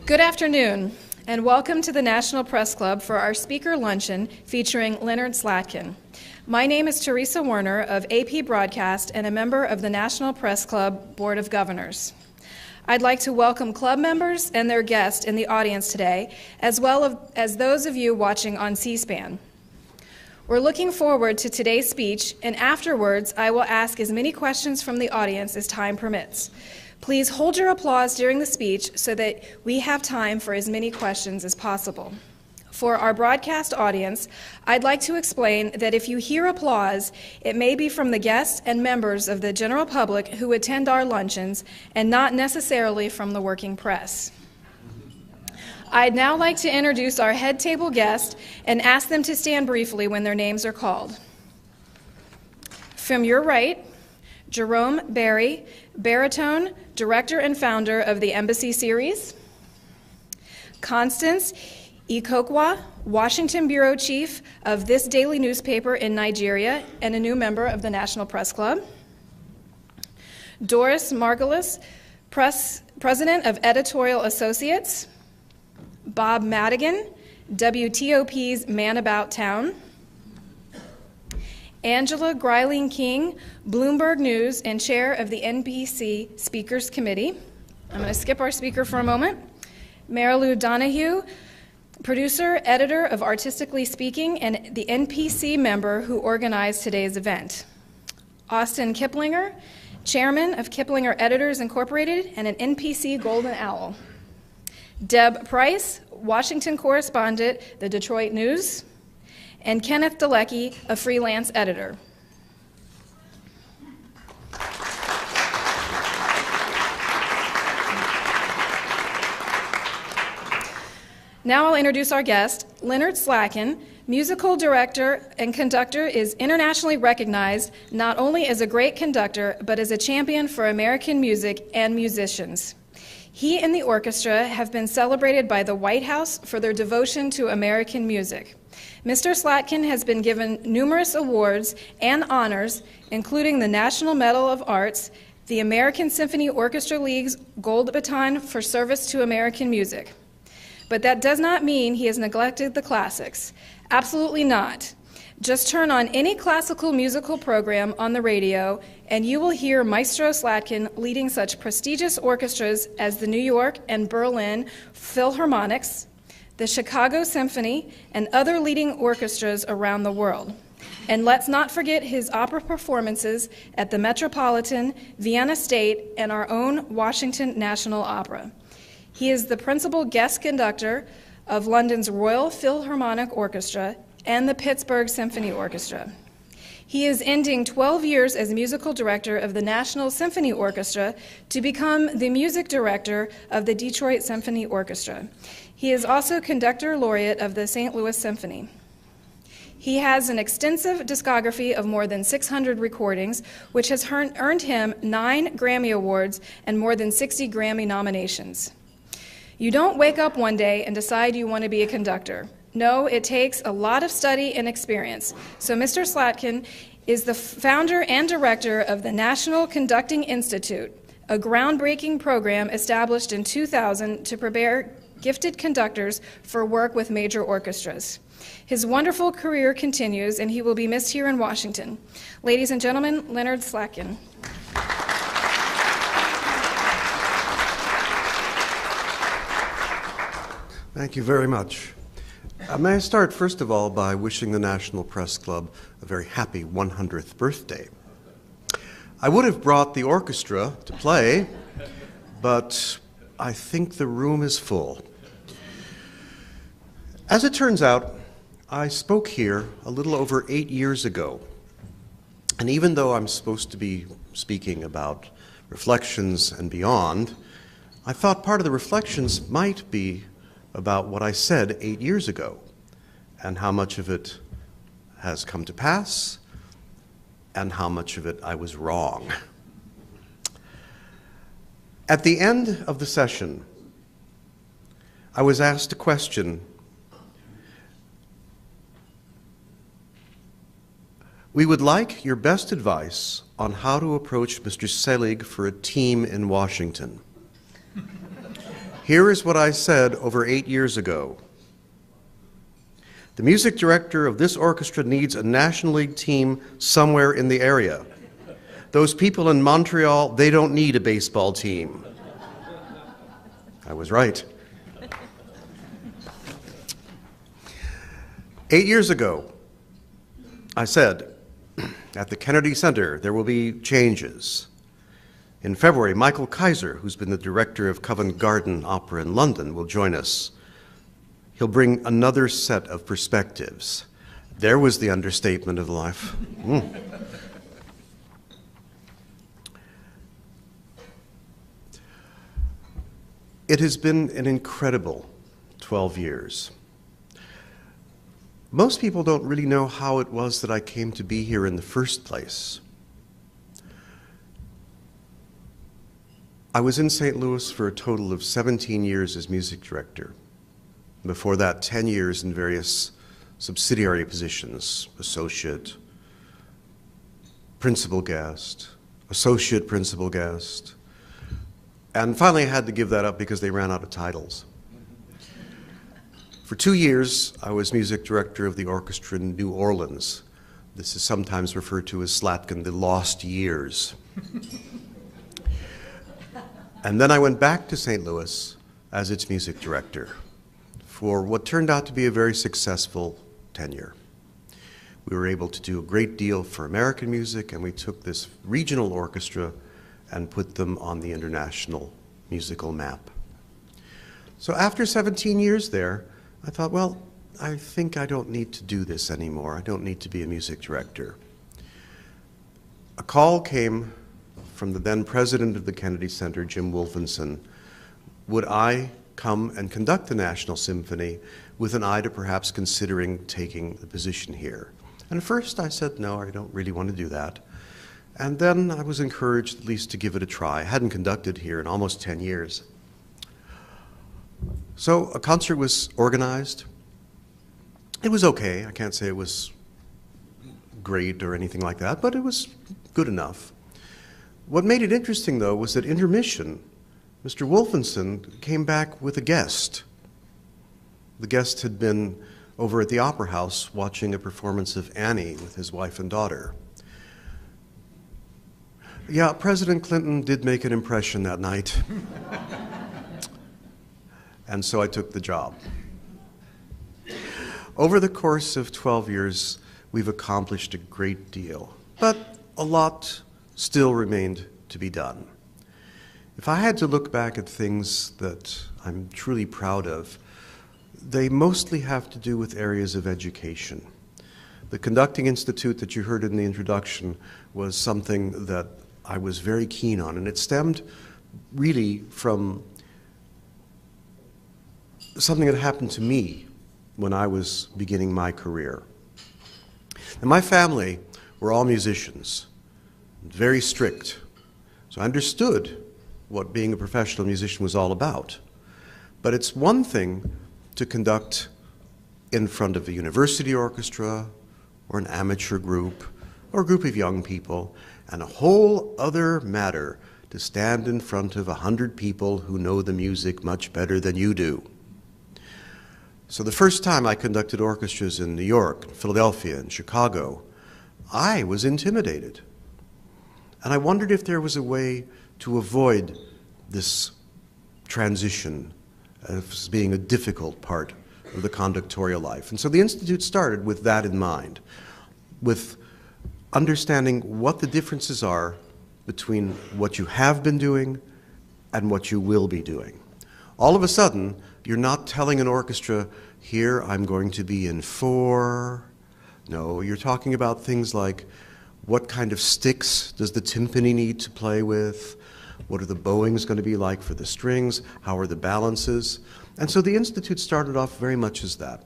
Good afternoon, and welcome to the National Press Club for our speaker luncheon featuring Leonard Slatkin. My name is Teresa Werner of AP Broadcast and a member of the National Press Club Board of Governors. I'd like to welcome club members and their guests in the audience today, as well as those of you watching on C-SPAN. We're looking forward to today's speech, and afterwards I will ask as many questions from the audience as time permits. Please hold your applause during the speech so that we have time for as many questions as possible. For our broadcast audience, I'd like to explain that if you hear applause, it may be from the guests and members of the general public who attend our luncheons and not necessarily from the working press. I'd now like to introduce our head table guest and ask them to stand briefly when their names are called. From your right, Jerome Barry, baritone, director and founder of the Embassy Series. Constance Ikokwa, Washington bureau chief of this daily newspaper in Nigeria and a new member of the National Press Club. Doris Margulis, president of Editorial Associates. Bob Madigan, WTOP's Man About Town. Angela Greiling-King, Bloomberg News and chair of the NBC Speakers Committee. I'm going to skip our speaker for a moment. Marilou Donahue, producer, editor of Artistically Speaking, and the NPC member who organized today's event. Austin Kiplinger, chairman of Kiplinger Editors Incorporated and an NPC Golden Owl. Deb Price, Washington correspondent, The Detroit News. And Kenneth Dalecki, a freelance editor. Now I'll introduce our guest, Leonard Slatkin, musical director and conductor, is internationally recognized not only as a great conductor, but as a champion for American music and musicians. He and the orchestra have been celebrated by the White House for their devotion to American music. Mr. Slatkin has been given numerous awards and honors, including the National Medal of Arts, the American Symphony Orchestra League's Gold Baton for service to American music. But that does not mean he has neglected the classics. Absolutely not. Just turn on any classical musical program on the radio, and you will hear Maestro Slatkin leading such prestigious orchestras as the New York and Berlin Philharmonics, the Chicago Symphony, and other leading orchestras around the world. And let's not forget his opera performances at the Metropolitan, Vienna State, and our own Washington National Opera. He is the principal guest conductor of London's Royal Philharmonic Orchestra and the Pittsburgh Symphony Orchestra. He is ending 12 years as musical director of the National Symphony Orchestra to become the music director of the Detroit Symphony Orchestra. He is also conductor laureate of the St. Louis Symphony. He has an extensive discography of more than 600 recordings, which has earned him 9 Grammy Awards and more than 60 Grammy nominations. You don't wake up one day and decide you want to be a conductor. No, it takes a lot of study and experience. So Mr. Slatkin is the founder and director of the National Conducting Institute, a groundbreaking program established in 2000 to prepare gifted conductors for work with major orchestras. His wonderful career continues, and he will be missed here in Washington. Ladies and gentlemen, Leonard Slatkin. Thank you very much. May I start, first of all, by wishing the National Press Club a very happy 100th birthday. I would have brought the orchestra to play, but I think the room is full. As it turns out, I spoke here a little over 8 years ago, and even though I'm supposed to be speaking about reflections and beyond, I thought part of the reflections might be about what I said 8 years ago and how much of it has come to pass and how much of it I was wrong. At the end of the session, I was asked a question. We would like your best advice on how to approach Mr. Selig for a team in Washington. Here is what I said over 8 years ago. The music director of this orchestra needs a National League team somewhere in the area. Those people in Montreal, they don't need a baseball team. I was right. 8 years ago, I said, at the Kennedy Center, there will be changes. In February, Michael Kaiser, who's been the director of Covent Garden Opera in London, will join us. He'll bring another set of perspectives. There was the understatement of life. It has been an incredible 12 years. Most people don't really know how it was that I came to be here in the first place. I was in St. Louis for a total of 17 years as music director. Before that, 10 years in various subsidiary positions, associate, principal guest, associate principal guest, and finally I had to give that up because they ran out of titles. For 2 years, I was music director of the orchestra in New Orleans. This is sometimes referred to as Slatkin, the lost years. And then I went back to St. Louis as its music director for what turned out to be a very successful tenure. We were able to do a great deal for American music, and we took this regional orchestra and put them on the international musical map. So after 17 years there, I thought, well, I think I don't need to do this anymore. I don't need to be a music director. A call came from the then president of the Kennedy Center, Jim Wolfenson. Would I come and conduct the National Symphony with an eye to perhaps considering taking the position here? And at first I said, no, I don't really want to do that. And then I was encouraged at least to give it a try. I hadn't conducted here in almost 10 years. So a concert was organized. It was okay. I can't say it was great or anything like that, but it was good enough. What made it interesting, though, was that intermission, Mr. Wolfenson came back with a guest. The guest had been over at the Opera House watching a performance of Annie with his wife and daughter. Yeah, President Clinton did make an impression that night. And so I took the job. Over the course of 12 years, we've accomplished a great deal, but a lot still remained to be done. If I had to look back at things that I'm truly proud of, they mostly have to do with areas of education. The Conducting Institute that you heard in the introduction was something that I was very keen on, and it stemmed really from something that happened to me when I was beginning my career. And my family were all musicians, very strict. So I understood what being a professional musician was all about. But it's one thing to conduct in front of a university orchestra or an amateur group or a group of young people, and a whole other matter to stand in front of 100 people who know the music much better than you do. So the first time I conducted orchestras in New York, Philadelphia, and Chicago, I was intimidated. And I wondered if there was a way to avoid this transition as being a difficult part of the conductorial life. And so the Institute started with that in mind, with understanding what the differences are between what you have been doing and what you will be doing. All of a sudden, you're not telling an orchestra, here I'm going to be in 4. No, you're talking about things like, what kind of sticks does the timpani need to play with? What are the bowings going to be like for the strings? How are the balances? And so the Institute started off very much as that.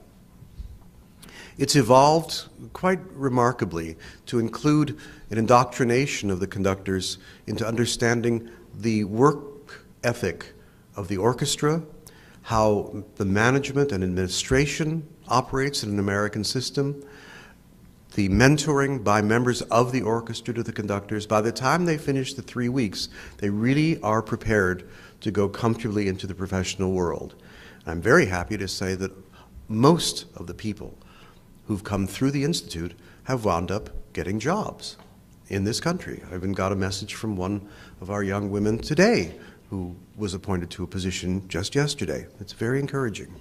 It's evolved quite remarkably to include an indoctrination of the conductors into understanding the work ethic of the orchestra, how the management and administration operates in an American system, the mentoring by members of the orchestra to the conductors. By the time they finish the 3 weeks, they really are prepared to go comfortably into the professional world. I'm very happy to say that most of the people who've come through the Institute have wound up getting jobs in this country. I even got a message from one of our young women today who was appointed to a position just yesterday. It's very encouraging.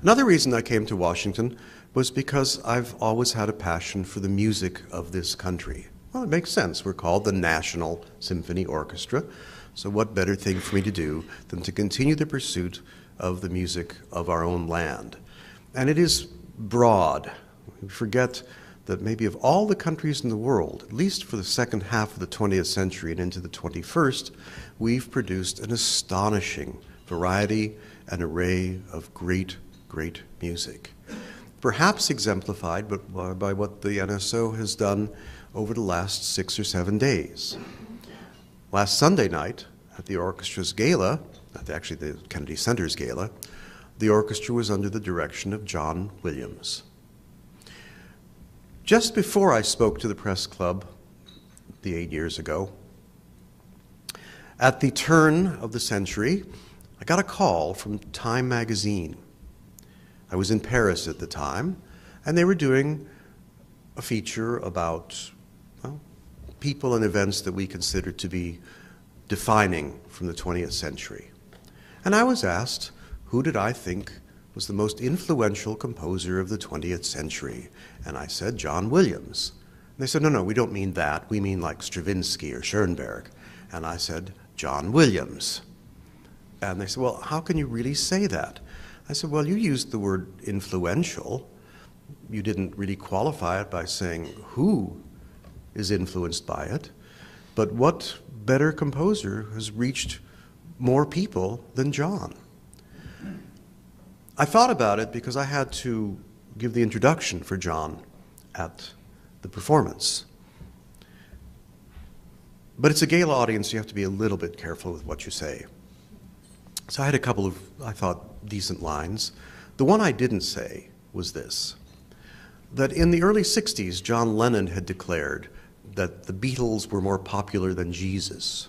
Another reason I came to Washington was because I've always had a passion for the music of this country. Well, it makes sense. We're called the National Symphony Orchestra, so what better thing for me to do than to continue the pursuit of the music of our own land? And it is broad. We forget that maybe of all the countries in the world, at least for the second half of the 20th century and into the 21st, we've produced an astonishing variety and array of great music. Perhaps exemplified by what the NSO has done over the last 6 or 7 days. Last Sunday night at the orchestra's gala, actually the Kennedy Center's gala, the orchestra was under the direction of John Williams. Just before I spoke to the press club 8 years ago, at the turn of the century, I got a call from Time magazine. I was in Paris at the time, and they were doing a feature about, well, people and events that we consider to be defining from the 20th century. And I was asked, who did I think was the most influential composer of the 20th century? And I said, John Williams. And they said, no, we don't mean that. We mean like Stravinsky or Schoenberg. And I said, John Williams. And they said, well, how can you really say that? I said, well, you used the word influential. You didn't really qualify it by saying who is influenced by it. But what better composer has reached more people than John? I thought about it because I had to give the introduction for John at the performance. But it's a gala audience, you have to be a little bit careful with what you say. So I had a couple of, I thought, decent lines. The one I didn't say was this, that in the early 60s, John Lennon had declared that the Beatles were more popular than Jesus.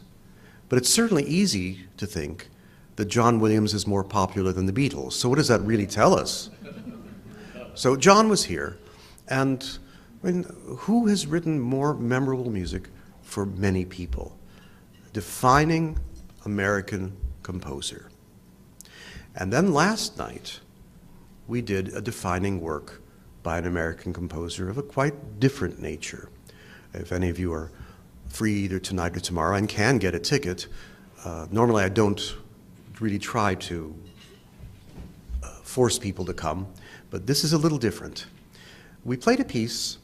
But it's certainly easy to think that John Williams is more popular than the Beatles. So what does that really tell us? So John was here, and I mean, who has written more memorable music for many people? Defining American composer. And then last night, we did a defining work by an American composer of a quite different nature. If any of you are free either tonight or tomorrow and can get a ticket, normally I don't really try to force people to come, but this is a little different. We played a piece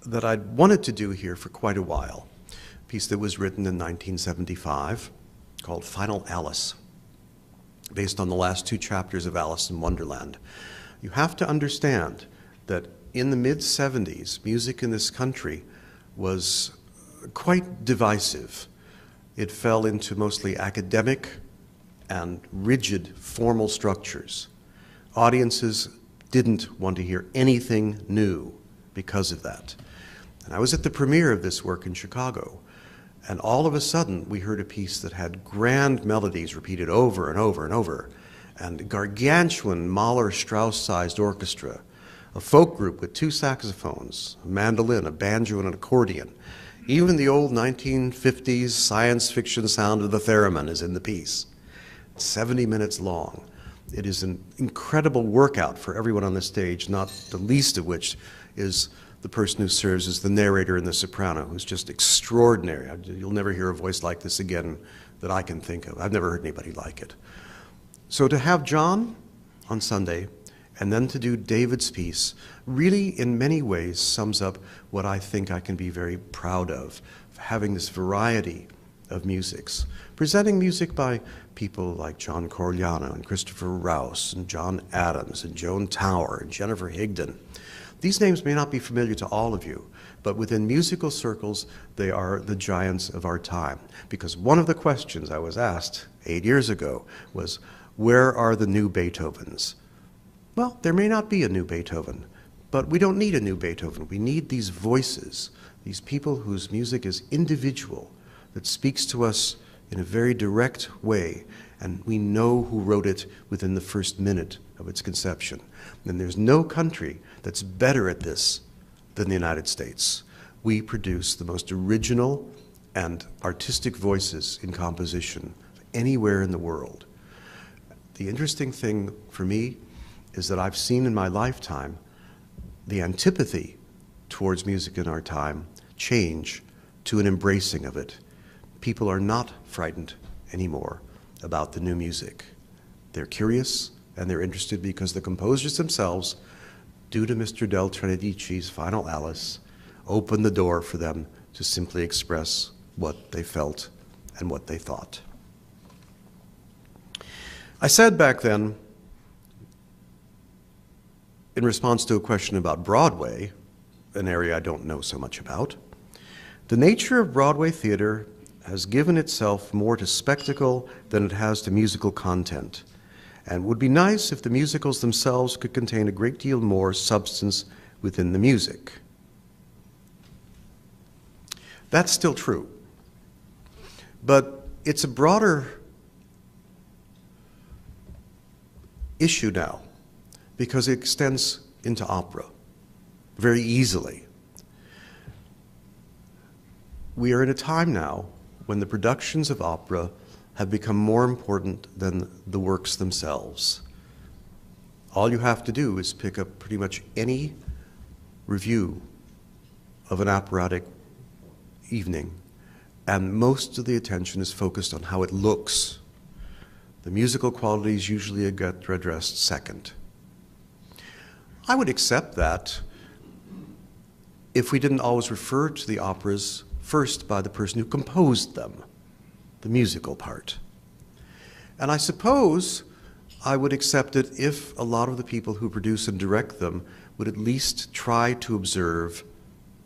that I'd wanted to do here for quite a while, a piece that was written in 1975 called Final Alice, based on the last 2 chapters of Alice in Wonderland. You have to understand that in the mid-70s, music in this country was quite divisive. It fell into mostly academic and rigid formal structures. Audiences didn't want to hear anything new because of that. And I was at the premiere of this work in Chicago, and all of a sudden we heard a piece that had grand melodies repeated over and over and over, and a gargantuan Mahler-Strauss-sized orchestra, a folk group with 2 saxophones, a mandolin, a banjo, and an accordion. Even the old 1950s science fiction sound of the theremin is in the piece. 70 minutes long. It is an incredible workout for everyone on the stage, not the least of which is the person who serves as the narrator in the soprano, who's just extraordinary. You'll never hear a voice like this again that I can think of. I've never heard anybody like it. So to have John on Sunday and then to do David's piece really in many ways sums up what I think I can be very proud of having this variety of musics. Presenting music by people like John Corigliano and Christopher Rouse and John Adams and Joan Tower and Jennifer Higdon. These names may not be familiar to all of you, but within musical circles, they are the giants of our time. Because one of the questions I was asked 8 years ago was, where are the new Beethovens? Well, there may not be a new Beethoven, But we don't need a new Beethoven. We need these voices, these people whose music is individual, that speaks to us in a very direct way, and we know who wrote it within the first minute of its conception. And there's no country that's better at this than the United States. We produce the most original and artistic voices in composition anywhere in the world. The interesting thing for me is that I've seen in my lifetime the antipathy towards music in our time change to an embracing of it. People are not frightened anymore about the new music. They're curious and they're interested because the composers themselves, due to Mr. Del Trinidici's final Alice, opened the door for them to simply express what they felt and what they thought. I said back then, in response to a question about Broadway, an area I don't know so much about, the nature of Broadway theater has given itself more to spectacle than it has to musical content, and it would be nice if the musicals themselves could contain a great deal more substance within the music. That's still true, but it's a broader issue now, because it extends into opera very easily. We are in a time now when the productions of opera have become more important than the works themselves. All you have to do is pick up pretty much any review of an operatic evening, and most of the attention is focused on how it looks. The musical qualities usually get addressed second. I would accept that if we didn't always refer to the operas first by the person who composed them, the musical part. And I suppose I would accept it if a lot of the people who produce and direct them would at least try to observe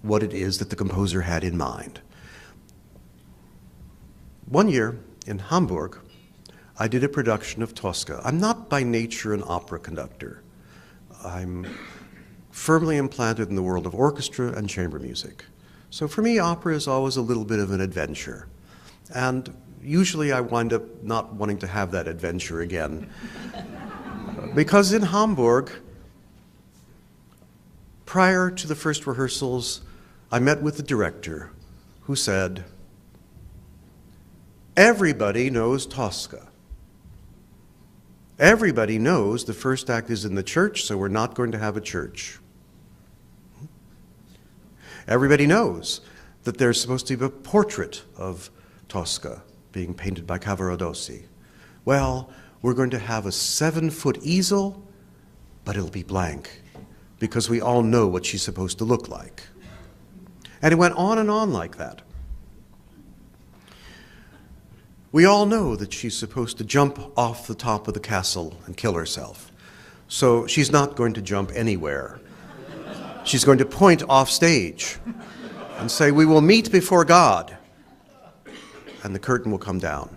what it is that the composer had in mind. One year in Hamburg, I did a production of Tosca. I'm not by nature an opera conductor. I'm firmly implanted in the world of orchestra and chamber music. So for me, opera is always a little bit of an adventure. And usually I wind up not wanting to have that adventure again. Because in Hamburg, prior to the first rehearsals, I met with the director who said, "Everybody knows Tosca. Everybody knows the first act is in the church, so we're not going to have a church. Everybody knows that there's supposed to be a portrait of Tosca being painted by Cavaradossi. Well, we're going to have a 7-foot easel, but it'll be blank, because we all know what she's supposed to look like." And it went on and on like that. We all know that she's supposed to jump off the top of the castle and kill herself. So she's not going to jump anywhere. She's going to point off stage and say, "We will meet before God," and the curtain will come down.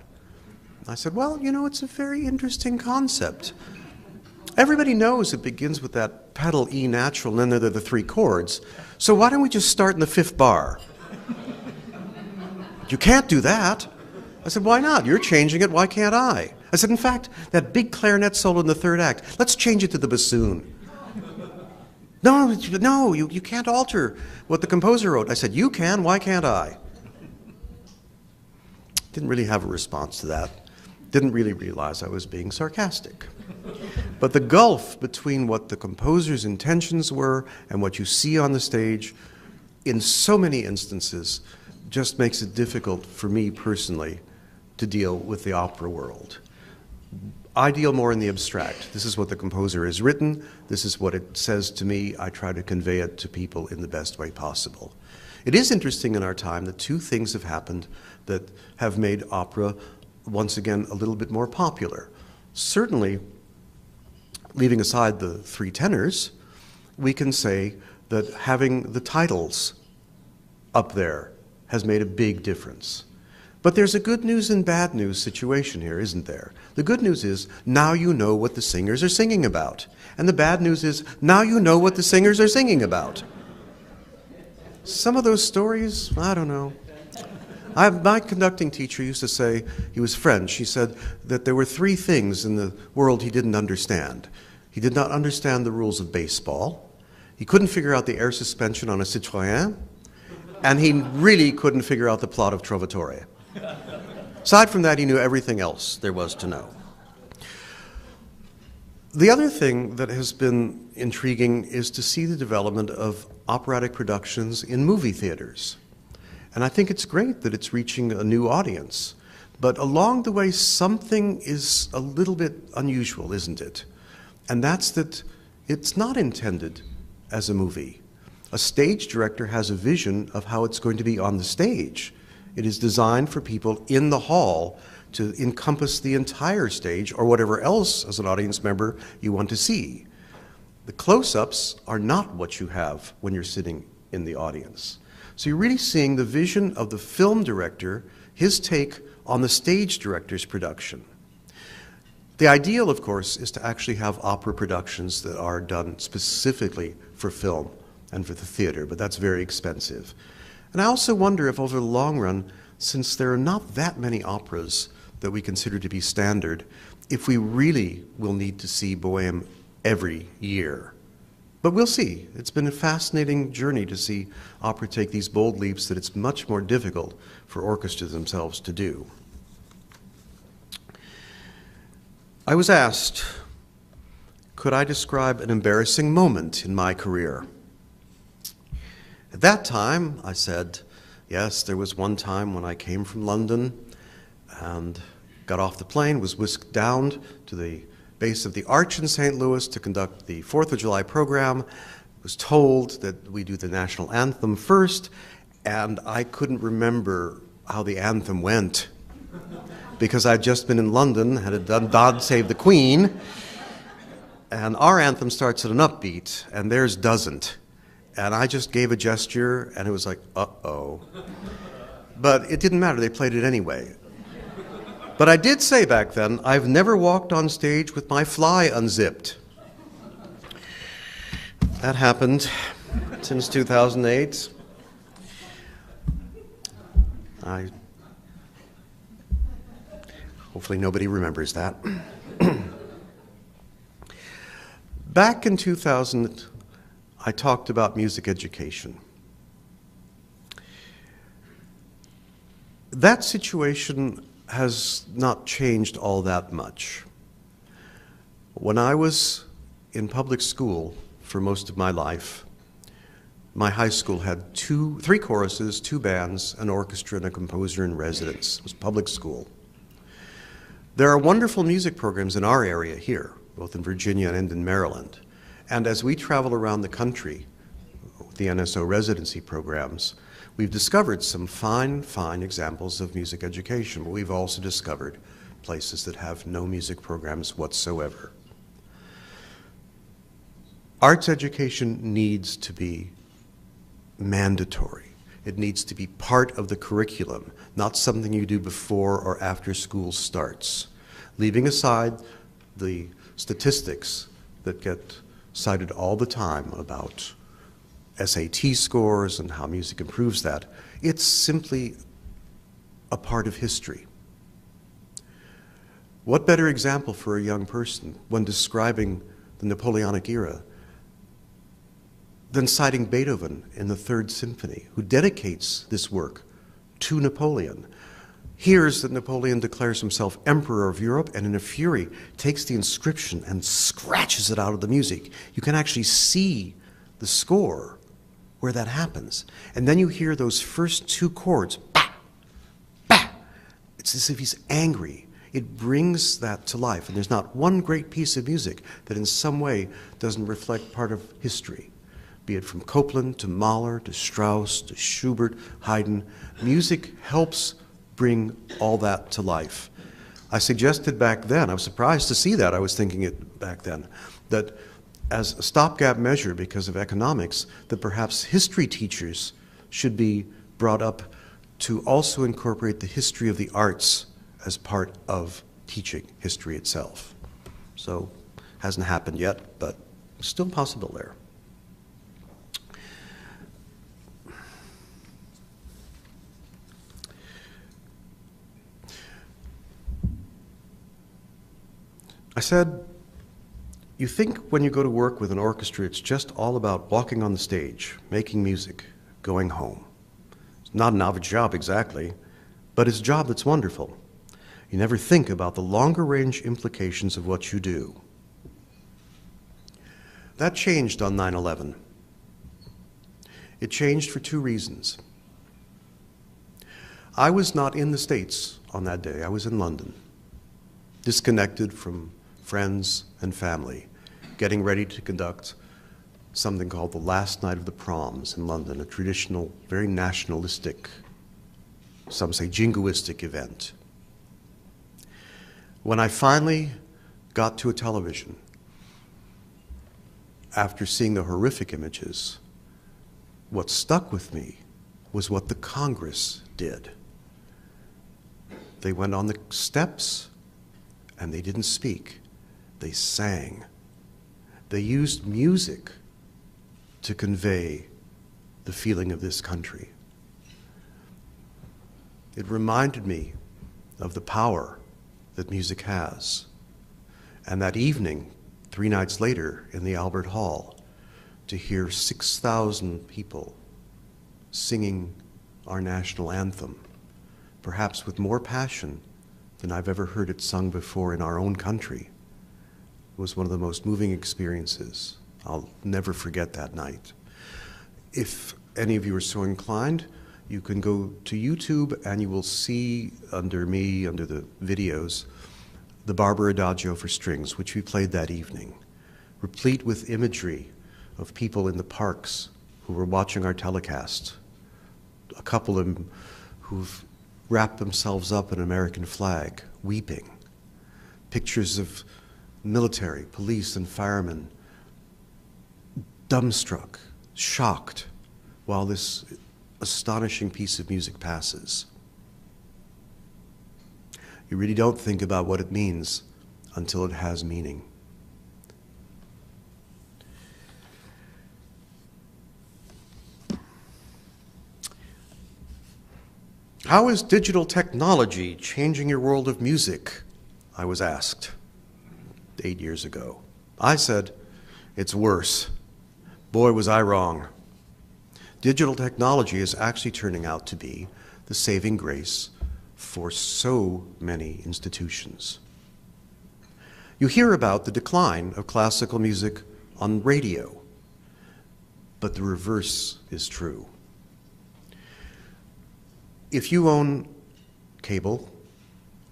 I said, well, you know, it's a very interesting concept. Everybody knows it begins with that pedal E natural, and then there are the 3 chords. So why don't we just start in the 5th bar? You can't do that. I said, why not? You're changing it, why can't I? I said, in fact, that big clarinet solo in the 3rd act, let's change it to the bassoon. No, you can't alter what the composer wrote. I said, you can, why can't I? Didn't really have a response to that. Didn't really realize I was being sarcastic. But the gulf between what the composer's intentions were and what you see on the stage, in so many instances, just makes it difficult for me personally to deal with the opera world. I deal more in the abstract. This is what the composer has written. This is what it says to me. I try to convey it to people in the best way possible. It is interesting in our time that 2 things have happened that have made opera, once again, a little bit more popular. Certainly, leaving aside the 3 tenors, we can say that having the titles up there has made a big difference. But there's a good news and bad news situation here, isn't there? The good news is now you know what the singers are singing about. And the bad news is now you know what the singers are singing about. Some of those stories, I don't know. My conducting teacher used to say, he was French, he said that there were three things in the world he didn't understand. He did not understand the rules of baseball, he couldn't figure out the air suspension on a Citroën, and he really couldn't figure out the plot of Trovatore. Aside from that, he knew everything else there was to know. The other thing that has been intriguing is to see the development of operatic productions in movie theaters. And I think it's great that it's reaching a new audience. But along the way, something is a little bit unusual, isn't it? And that's that it's not intended as a movie. A stage director has a vision of how it's going to be on the stage. It is designed for people in the hall to encompass the entire stage or whatever else as an audience member you want to see. The close-ups are not what you have when you're sitting in the audience. So you're really seeing the vision of the film director, his take on the stage director's production. The ideal, of course, is to actually have opera productions that are done specifically for film and for the theater, but that's very expensive. And I also wonder if over the long run, since there are not that many operas that we consider to be standard, if we really will need to see Bohème every year. But we'll see. It's been a fascinating journey to see opera take these bold leaps that it's much more difficult for orchestras themselves to do. I was asked, could I describe an embarrassing moment in my career? At that time, I said, yes, there was one time when I came from London and got off the plane, was whisked down to the base of the Arch in St. Louis to conduct the 4th of July program, was told that we do the national anthem first, and I couldn't remember how the anthem went because I'd just been in London, had done God Save the Queen, and our anthem starts at an upbeat, and theirs doesn't. And I just gave a gesture, and it was like, uh-oh. But it didn't matter, they played it anyway. But I did say back then, I've never walked on stage with my fly unzipped. That happened since 2008. Hopefully nobody remembers that. Back in 2000, I talked about music education. That situation has not changed all that much. When I was in public school for most of my life, my high school had three choruses, 2 bands, an orchestra, and a composer in residence. It was public school. There are wonderful music programs in our area here, both in Virginia and in Maryland. And as we travel around the country, the NSO residency programs, we've discovered some fine examples of music education, but we've also discovered places that have no music programs whatsoever. Arts education needs to be mandatory. It needs to be part of the curriculum, not something you do before or after school starts. Leaving aside the statistics that get cited all the time about SAT scores and how music improves that, it's simply a part of history. What better example for a young person when describing the Napoleonic era than citing Beethoven in the Third Symphony, who dedicates this work to Napoleon, hears that Napoleon declares himself Emperor of Europe, and in a fury takes the inscription and scratches it out of the music. You can actually see the score where that happens. And then you hear those first 2 chords, bah, bah. It's as if he's angry. It brings that to life. And there's not one great piece of music that in some way doesn't reflect part of history. Be it from Copland to Mahler to Strauss to Schubert, Haydn. Music helps bring all that to life. I suggested back then, I was surprised to see that, I was thinking it back then, that as a stopgap measure because of economics, that perhaps history teachers should be brought up to also incorporate the history of the arts as part of teaching history itself. So, hasn't happened yet, but still possible there. I said, you think when you go to work with an orchestra, it's just all about walking on the stage, making music, going home. It's not an average job exactly, but it's a job that's wonderful. You never think about the longer range implications of what you do. That changed on 9/11. It changed for two reasons. I was not in the States on that day. I was in London, disconnected from friends and family, getting ready to conduct something called the Last Night of the Proms in London, a traditional, very nationalistic, some say jingoistic event. When I finally got to a television, after seeing the horrific images, what stuck with me was what the Congress did. They went on the steps and they didn't speak. They sang. They used music to convey the feeling of this country. It reminded me of the power that music has. And that evening, 3 nights later in the Albert Hall, to hear 6,000 people singing our national anthem, perhaps with more passion than I've ever heard it sung before in our own country, was one of the most moving experiences. I'll never forget that night. If any of you are so inclined, you can go to YouTube and you will see under me, under the videos, the Barber Adagio for strings, which we played that evening, replete with imagery of people in the parks who were watching our telecast. A couple of them who've wrapped themselves up in an American flag, weeping. Pictures of military, police, and firemen dumbstruck, shocked, while this astonishing piece of music passes. You really don't think about what it means until it has meaning. How is digital technology changing your world of music? I was asked 8 years ago. I said, it's worse. Boy, was I wrong. Digital technology is actually turning out to be the saving grace for so many institutions. You hear about the decline of classical music on radio, but the reverse is true. If you own cable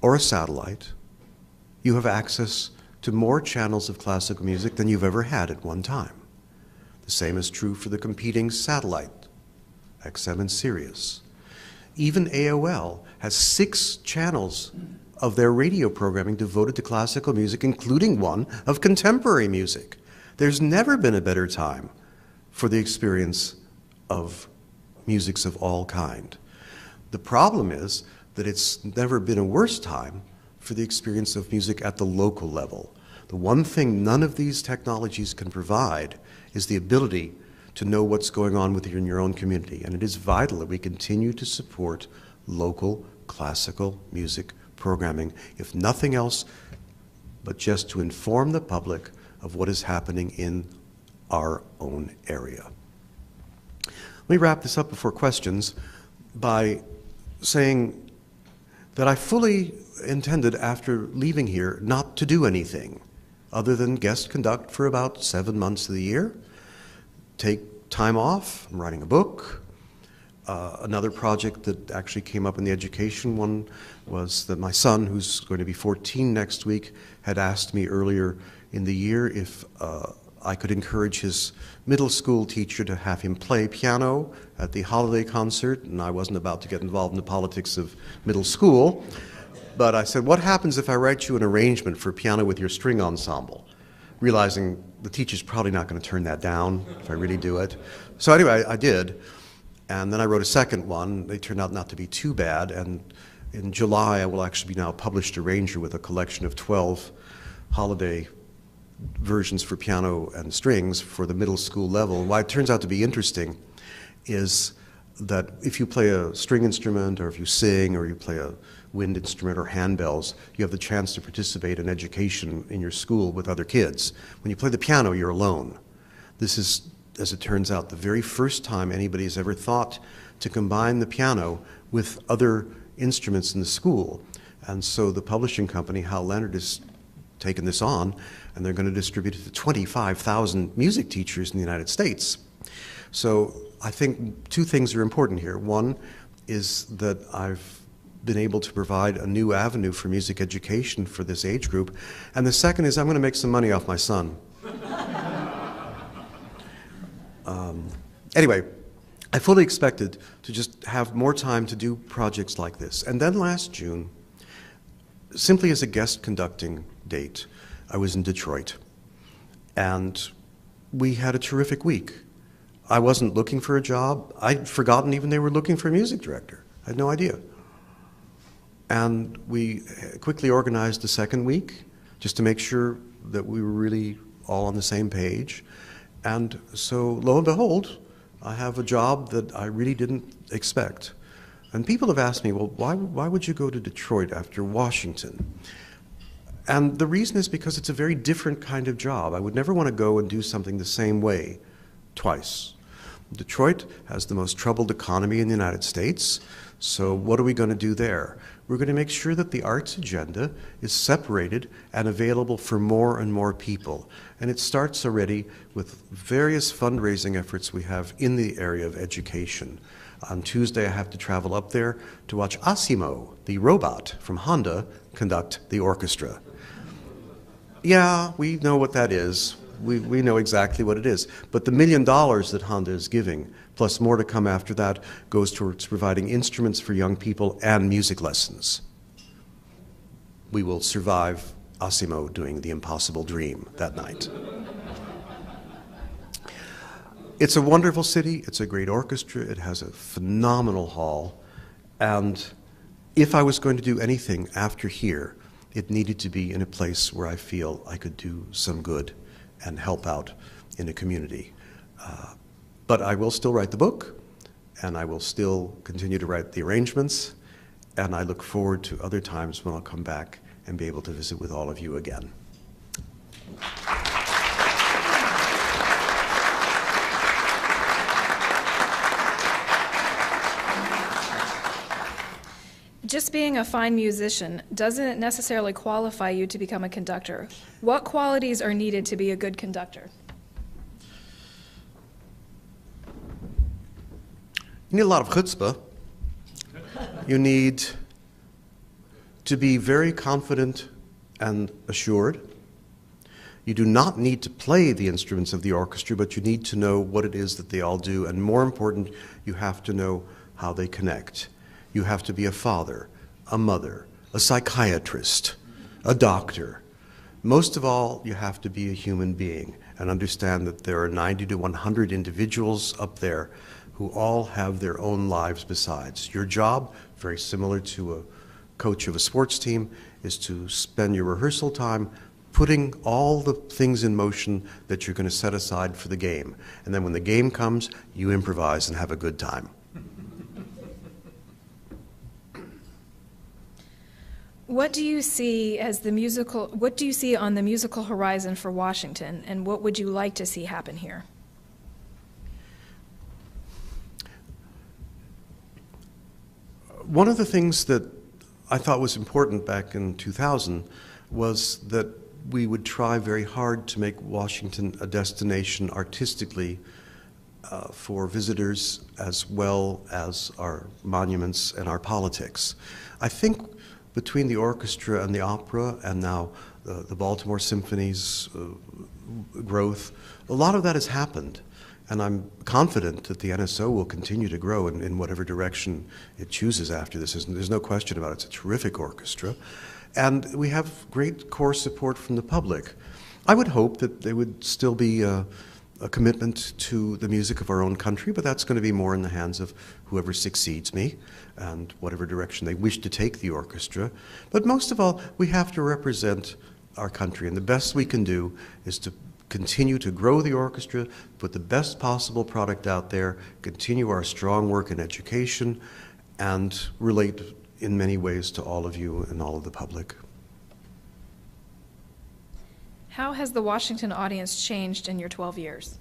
or a satellite, you have access to more channels of classical music than you've ever had at one time. The same is true for the competing satellite, XM and Sirius. Even AOL has 6 channels of their radio programming devoted to classical music, including one of contemporary music. There's never been a better time for the experience of musics of all kind. The problem is that it's never been a worse time for the experience of music at the local level. The one thing none of these technologies can provide is the ability to know what's going on within your own community. And it is vital that we continue to support local classical music programming, if nothing else, but just to inform the public of what is happening in our own area. Let me wrap this up before questions by saying that I fully intended after leaving here not to do anything other than guest conduct for about 7 months of the year, take time off. I'm writing a book. Another project that actually came up in the education one was that my son, who's going to be 14 next week, had asked me earlier in the year if I could encourage his middle school teacher to have him play piano at the holiday concert, and I wasn't about to get involved in the politics of middle school. But I said, what happens if I write you an arrangement for piano with your string ensemble? Realizing the teacher's probably not going to turn that down if I really do it. So anyway, I did. And then I wrote a second one. They turned out not to be too bad. And in July, I will actually be now a published arranger with a collection of 12 holiday versions for piano and strings for the middle school level. And why it turns out to be interesting is that if you play a string instrument, or if you sing, or you play a wind instrument or handbells, you have the chance to participate in education in your school with other kids. When you play the piano, you're alone. This is, as it turns out, the very first time anybody has ever thought to combine the piano with other instruments in the school. And so the publishing company, Hal Leonard, has taken this on, and they're going to distribute it to 25,000 music teachers in the United States. So I think two things are important here. One is that I've been able to provide a new avenue for music education for this age group. And the second is I'm going to make some money off my son. Anyway, I fully expected to just have more time to do projects like this. And then last June, simply as a guest conducting date, I was in Detroit. And we had a terrific week. I wasn't looking for a job. I'd forgotten even they were looking for a music director. I had no idea. And we quickly organized the second week just to make sure that we were really all on the same page. And so, lo and behold, I have a job that I really didn't expect. And people have asked me, well, why would you go to Detroit after Washington? And the reason is because it's a very different kind of job. I would never want to go and do something the same way twice. Detroit has the most troubled economy in the United States, so what are we going to do there? We're going to make sure that the arts agenda is separated and available for more and more people. And it starts already with various fundraising efforts we have in the area of education. On Tuesday, I have to travel up there to watch Asimo, the robot from Honda, conduct the orchestra. Yeah, we know what that is. We know exactly what it is. But the $1 million that Honda is giving, plus more to come after that, goes towards providing instruments for young people and music lessons. We will survive Asimo doing The Impossible Dream that night. It's a wonderful city. It's a great orchestra. It has a phenomenal hall. And if I was going to do anything after here, it needed to be in a place where I feel I could do some good and help out in a community. But I will still write the book, and I will still continue to write the arrangements, and I look forward to other times when I'll come back and be able to visit with all of you again. Just being a fine musician doesn't necessarily qualify you to become a conductor. What qualities are needed to be a good conductor? You need a lot of chutzpah. You need to be very confident and assured. You do not need to play the instruments of the orchestra, but you need to know what it is that they all do, and more important, you have to know how they connect. You have to be a father, a mother, a psychiatrist, a doctor. Most of all, you have to be a human being and understand that there are 90 to 100 individuals up there who all have their own lives besides. Your job, very similar to a coach of a sports team, is to spend your rehearsal time putting all the things in motion that you're going to set aside for the game. And then when the game comes, you improvise and have a good time. What do you see on the musical horizon for Washington, and what would you like to see happen here? One of the things that I thought was important back in 2000 was that we would try very hard to make Washington a destination artistically for visitors as well as our monuments and our politics. I think between the orchestra and the opera and now the Baltimore Symphony's growth, a lot of that has happened. And I'm confident that the NSO will continue to grow in whatever direction it chooses after this. There's no question about it. It's a terrific orchestra. And we have great core support from the public. I would hope that there would still be a commitment to the music of our own country, but that's going to be more in the hands of whoever succeeds me and whatever direction they wish to take the orchestra. But most of all, we have to represent our country, and the best we can do is to continue to grow the orchestra, put the best possible product out there, continue our strong work in education, and relate in many ways to all of you and all of the public. How has the Washington audience changed in your 12 years?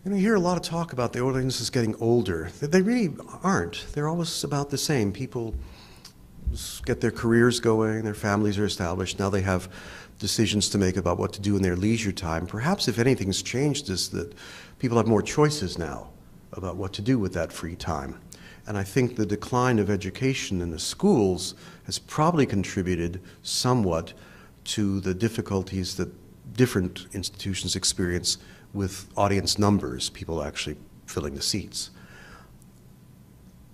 You know, you hear a lot of talk about the audiences getting older. They really aren't. They're always about the same. People get their careers going, their families are established. Now they have decisions to make about what to do in their leisure time. Perhaps if anything's changed is that people have more choices now about what to do with that free time. And I think the decline of education in the schools has probably contributed somewhat to the difficulties that different institutions experience with audience numbers, people actually filling the seats.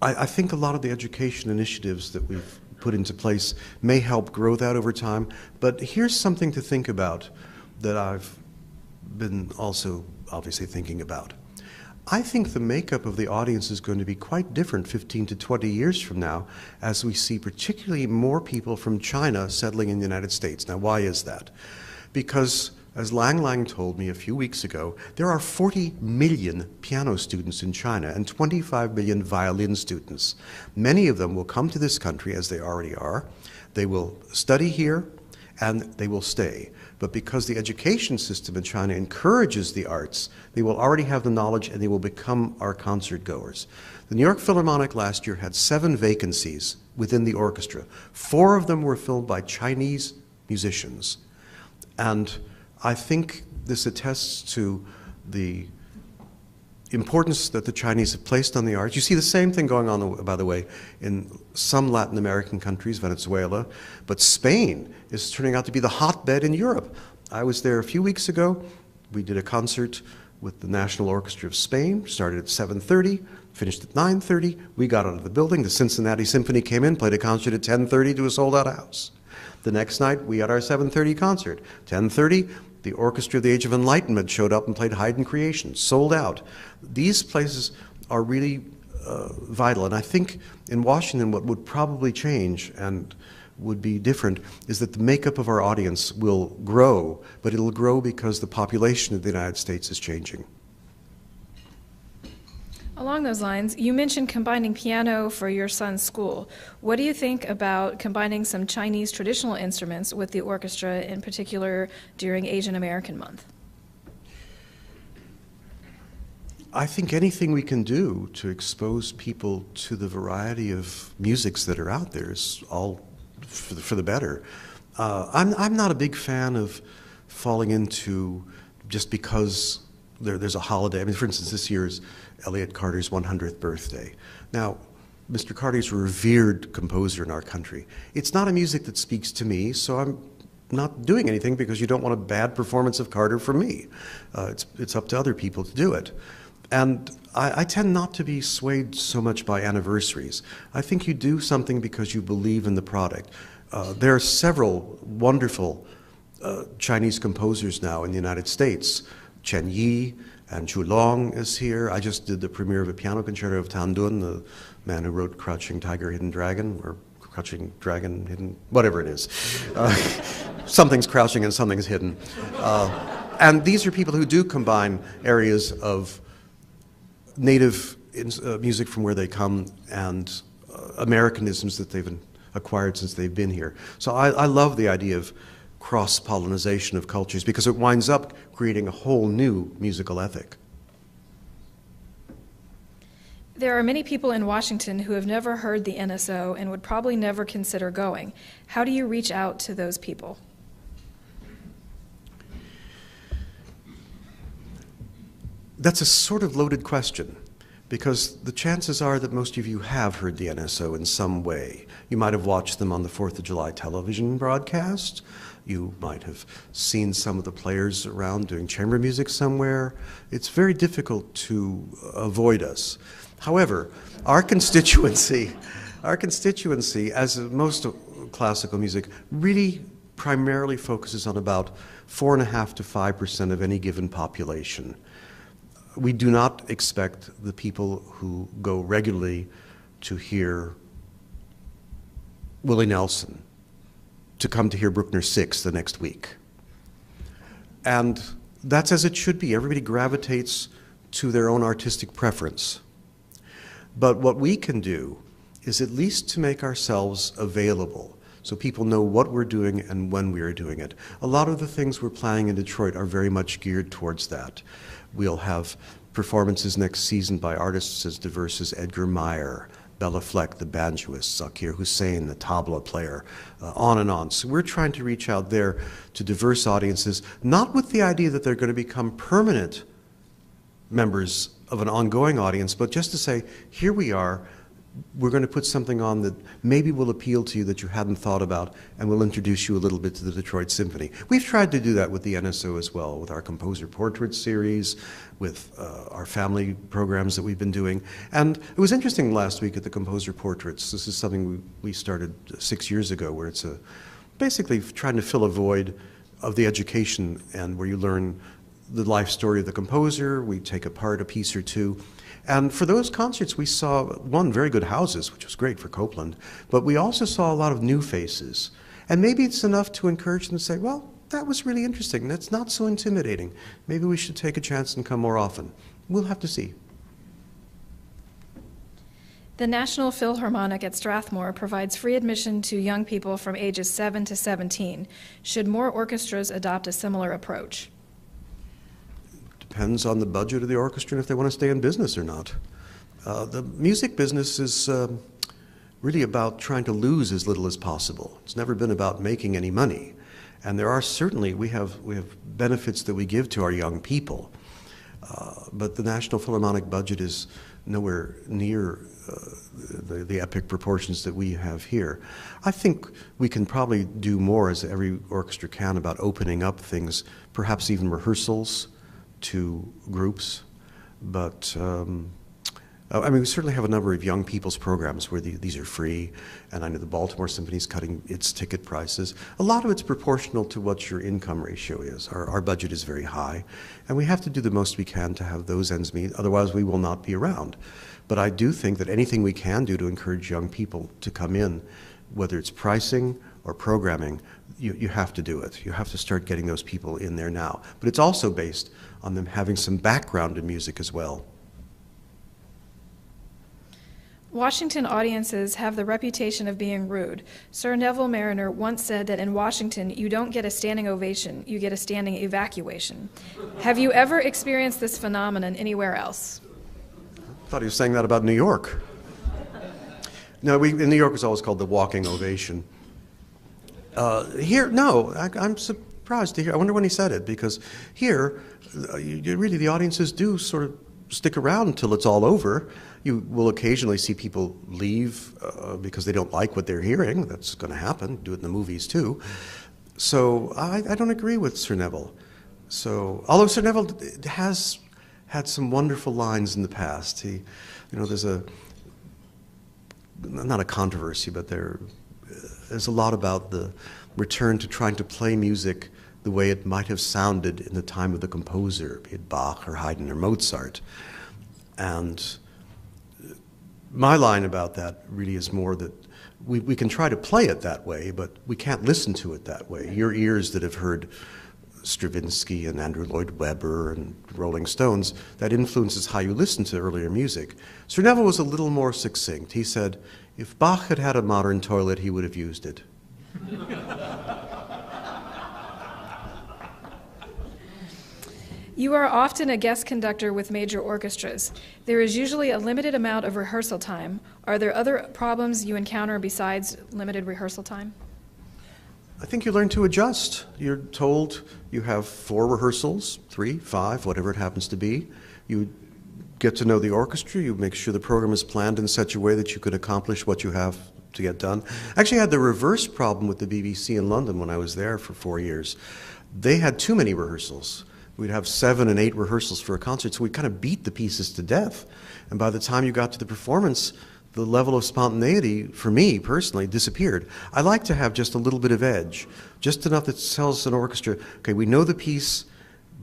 I think a lot of the education initiatives that we've put into place may help grow that over time, but here's something to think about that I've been also obviously thinking about. I think the makeup of the audience is going to be quite different 15 to 20 years from now as we see particularly more people from China settling in the United States. Now, why is that? Because, as Lang Lang told me a few weeks ago, there are 40 million piano students in China and 25 million violin students. Many of them will come to this country, as they already are. They will study here, and they will stay. But because the education system in China encourages the arts, they will already have the knowledge and they will become our concert goers. The New York Philharmonic last year had 7 vacancies within the orchestra. 4 of them were filled by Chinese musicians. And I think this attests to the importance that the Chinese have placed on the arts. You see the same thing going on, by the way, in some Latin American countries, Venezuela, but Spain is turning out to be the hotbed in Europe. I was there a few weeks ago. We did a concert with the National Orchestra of Spain, started at 7:30, finished at 9:30. We got out of the building. The Cincinnati Symphony came in, played a concert at 10:30 to a sold-out house. The next night, we had our 7:30 concert. 10:30, the Orchestra of the Age of Enlightenment showed up and played Haydn Creation, sold out. These places are really vital. And I think in Washington what would probably change and would be different is that the makeup of our audience will grow, but it'll grow because the population of the United States is changing. Along those lines, you mentioned combining piano for your son's school. What do you think about combining some Chinese traditional instruments with the orchestra, in particular during Asian American Month? I think anything we can do to expose people to the variety of musics that are out there is all for the better. I'm not a big fan of falling into just because there's a holiday. I mean, for instance, this year's Elliott Carter's 100th birthday. Now, Mr. Carter's a revered composer in our country. It's not a music that speaks to me, so I'm not doing anything because you don't want a bad performance of Carter from me. It's up to other people to do it. And I tend not to be swayed so much by anniversaries. I think you do something because you believe in the product. There are several wonderful Chinese composers now in the United States. Chen Yi and Chu Long is here. I just did the premiere of a piano concerto of Tan Dun, the man who wrote Crouching Tiger, Hidden Dragon, or Crouching Dragon, Hidden, whatever it is. Something's crouching and something's hidden. And these are people who do combine areas of native music from where they come and Americanisms that they've acquired since they've been here. So I love the idea of cross-pollination of cultures because it winds up creating a whole new musical ethic. There are many people in Washington who have never heard the NSO and would probably never consider going. How do you reach out to those people? That's a sort of loaded question because the chances are that most of you have heard the NSO in some way. You might have watched them on the 4th of July television broadcast. You might have seen some of the players around doing chamber music somewhere. It's very difficult to avoid us. However, our constituency, as most classical music, really primarily focuses on about 4.5% to 5% of any given population. We do not expect the people who go regularly to hear Willie Nelson to come to hear Bruckner 6 the next week. And that's as it should be. Everybody gravitates to their own artistic preference. But what we can do is at least to make ourselves available so people know what we're doing and when we are doing it. A lot of the things we're planning in Detroit are very much geared towards that. We'll have performances next season by artists as diverse as Edgar Meyer, Bela Fleck, the banjoist, Zakir Hussain, the tabla player, on and on. So we're trying to reach out there to diverse audiences, not with the idea that they're going to become permanent members of an ongoing audience, but just to say, here we are, we're going to put something on that maybe will appeal to you that you hadn't thought about, and we'll introduce you a little bit to the Detroit Symphony. We've tried to do that with the NSO as well, with our Composer Portrait series, with our family programs that we've been doing. And it was interesting last week at the Composer Portraits. This is something we started 6 years ago, where it's basically trying to fill a void of the education and where you learn the life story of the composer. We take apart a piece or two. And for those concerts, we saw, one, very good houses, which was great for Copeland, but we also saw a lot of new faces. And maybe it's enough to encourage them to say, well, that was really interesting. That's not so intimidating. Maybe we should take a chance and come more often. We'll have to see. The National Philharmonic at Strathmore provides free admission to young people from ages 7 to 17. Should more orchestras adopt a similar approach? Depends on the budget of the orchestra and if they want to stay in business or not. The music business is really about trying to lose as little as possible. It's never been about making any money. And there are certainly, we have benefits that we give to our young people. But the National Philharmonic budget is nowhere near the epic proportions that we have here. I think we can probably do more, as every orchestra can, about opening up things, perhaps even rehearsals to groups. But I mean, we certainly have a number of young people's programs where these are free, and I know the Baltimore Symphony is cutting its ticket prices. A lot of it's proportional to what your income ratio is. Our budget is very high, and we have to do the most we can to have those ends meet, otherwise we will not be around. But I do think that anything we can do to encourage young people to come in, whether it's pricing or programming, you have to do it. You have to start getting those people in there now. But it's also based on them having some background in music as well. Washington audiences have the reputation of being rude. Sir Neville Marriner once said that in Washington, you don't get a standing ovation, you get a standing evacuation. Have you ever experienced this phenomenon anywhere else? I thought he was saying that about New York. No, in New York, it was always called the walking ovation. Here, no, I'm surprised to hear. I wonder when he said it, because here, really, the audiences do sort of stick around until it's all over. You will occasionally see people leave because they don't like what they're hearing. That's going to happen. Do it in the movies too. So I don't agree with Sir Neville. So although Sir Neville has had some wonderful lines in the past, there's not a controversy, but there's a lot about the return to trying to play music the way it might have sounded in the time of the composer, be it Bach or Haydn or Mozart. And my line about that really is more that we can try to play it that way, but we can't listen to it that way. Your ears that have heard Stravinsky and Andrew Lloyd Webber and Rolling Stones, that influences how you listen to earlier music. Sir Neville was a little more succinct. He said, if Bach had had a modern toilet, he would have used it. You are often a guest conductor with major orchestras. There is usually a limited amount of rehearsal time. Are there other problems you encounter besides limited rehearsal time? I think you learn to adjust. You're told you have 4 rehearsals, 3, 5, whatever it happens to be. You get to know the orchestra. You make sure the program is planned in such a way that you can accomplish what you have to get done. I actually had the reverse problem with the BBC in London when I was there for 4 years. They had too many rehearsals. We'd have 7 and 8 rehearsals for a concert, so we kind of beat the pieces to death. And by the time you got to the performance, the level of spontaneity, for me personally, disappeared. I like to have just a little bit of edge, just enough that tells an orchestra, okay, we know the piece,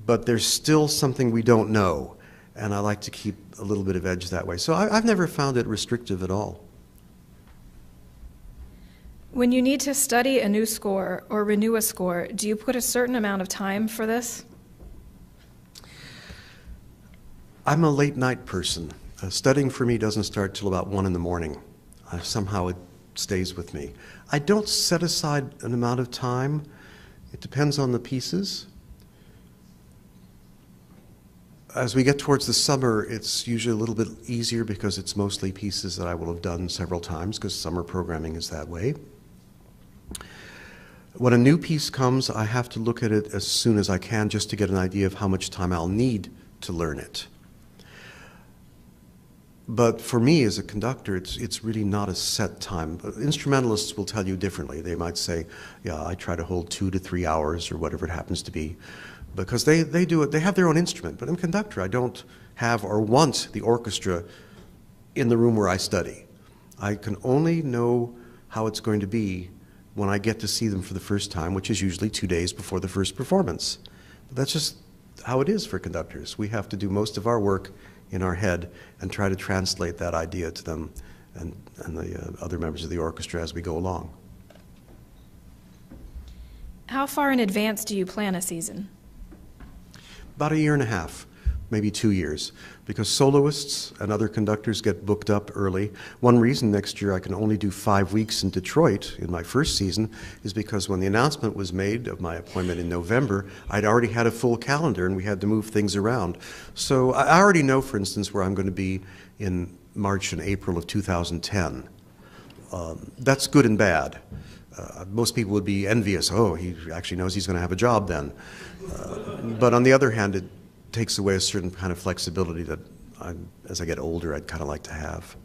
but there's still something we don't know. And I like to keep a little bit of edge that way. So I've never found it restrictive at all. When you need to study a new score or renew a score, do you put a certain amount of time for this? I'm a late night person. Studying for me doesn't start till about 1 in the morning. Somehow it stays with me. I don't set aside an amount of time. It depends on the pieces. As we get towards the summer, it's usually a little bit easier because it's mostly pieces that I will have done several times because summer programming is that way. When a new piece comes, I have to look at it as soon as I can just to get an idea of how much time I'll need to learn it. But for me as a conductor, it's really not a set time. Instrumentalists will tell you differently. They might say, yeah, I try to hold 2 to 3 hours or whatever it happens to be, because they do it, they have their own instrument. But I'm a conductor. I don't have or want the orchestra in the room where I study. I can only know how it's going to be when I get to see them for the first time, which is usually 2 days before the first performance. But that's just how it is for conductors. We have to do most of our work in our head and try to translate that idea to them and the other members of the orchestra as we go along. How far in advance do you plan a season? About 1.5 years, maybe 2 years, because soloists and other conductors get booked up early. One reason next year I can only do 5 weeks in Detroit in my first season is because when the announcement was made of my appointment in November, I'd already had a full calendar and we had to move things around. So I already know, for instance, where I'm going to be in March and April of 2010. That's good and bad. Most people would be envious. Oh, he actually knows he's going to have a job then. But on the other hand, it takes away a certain kind of flexibility that as I get older, I'd kind of like to have.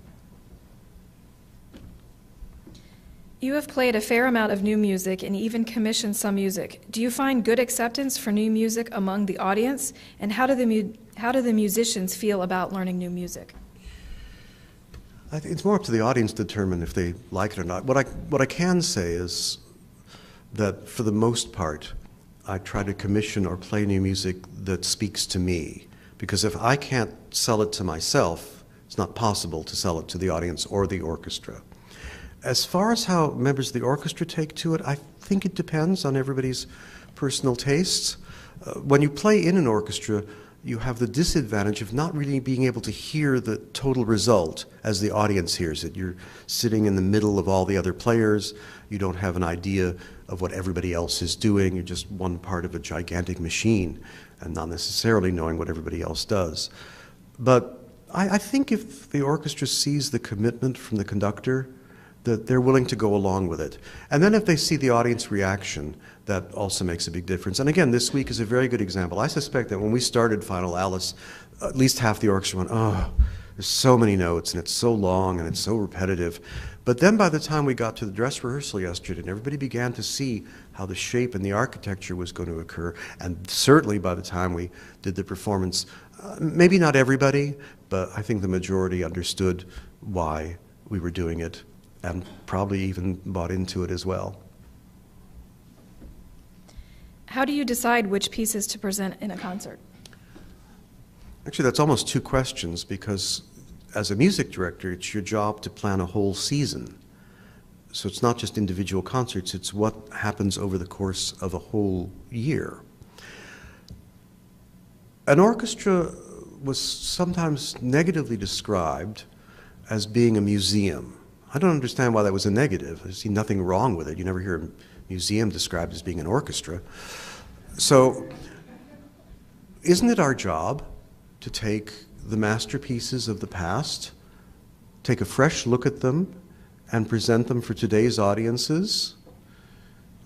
You have played a fair amount of new music and even commissioned some music. Do you find good acceptance for new music among the audience? And how do the musicians feel about learning new music? I think it's more up to the audience to determine if they like it or not. What I can say is that for the most part, I try to commission or play new music that speaks to me. Because if I can't sell it to myself, it's not possible to sell it to the audience or the orchestra. As far as how members of the orchestra take to it, I think it depends on everybody's personal tastes. When you play in an orchestra, you have the disadvantage of not really being able to hear the total result as the audience hears it. You're sitting in the middle of all the other players. You don't have an idea of what everybody else is doing. You're just one part of a gigantic machine and not necessarily knowing what everybody else does. But I think if the orchestra sees the commitment from the conductor, that they're willing to go along with it. And then if they see the audience reaction, that also makes a big difference. And again, this week is a very good example. I suspect that when we started Final Alice, at least half the orchestra went, oh, there's so many notes, and it's so long, and it's so repetitive. But then by the time we got to the dress rehearsal yesterday, and everybody began to see how the shape and the architecture was going to occur, and certainly by the time we did the performance, maybe not everybody, but I think the majority understood why we were doing it, and probably even bought into it as well. How do you decide which pieces to present in a concert? Actually, that's almost two questions, because as a music director, it's your job to plan a whole season. So it's not just individual concerts, it's what happens over the course of a whole year. An orchestra was sometimes negatively described as being a museum. I don't understand why that was a negative. I see nothing wrong with it. You never hear a museum described as being an orchestra. So, isn't it our job to take the masterpieces of the past, take a fresh look at them, and present them for today's audiences?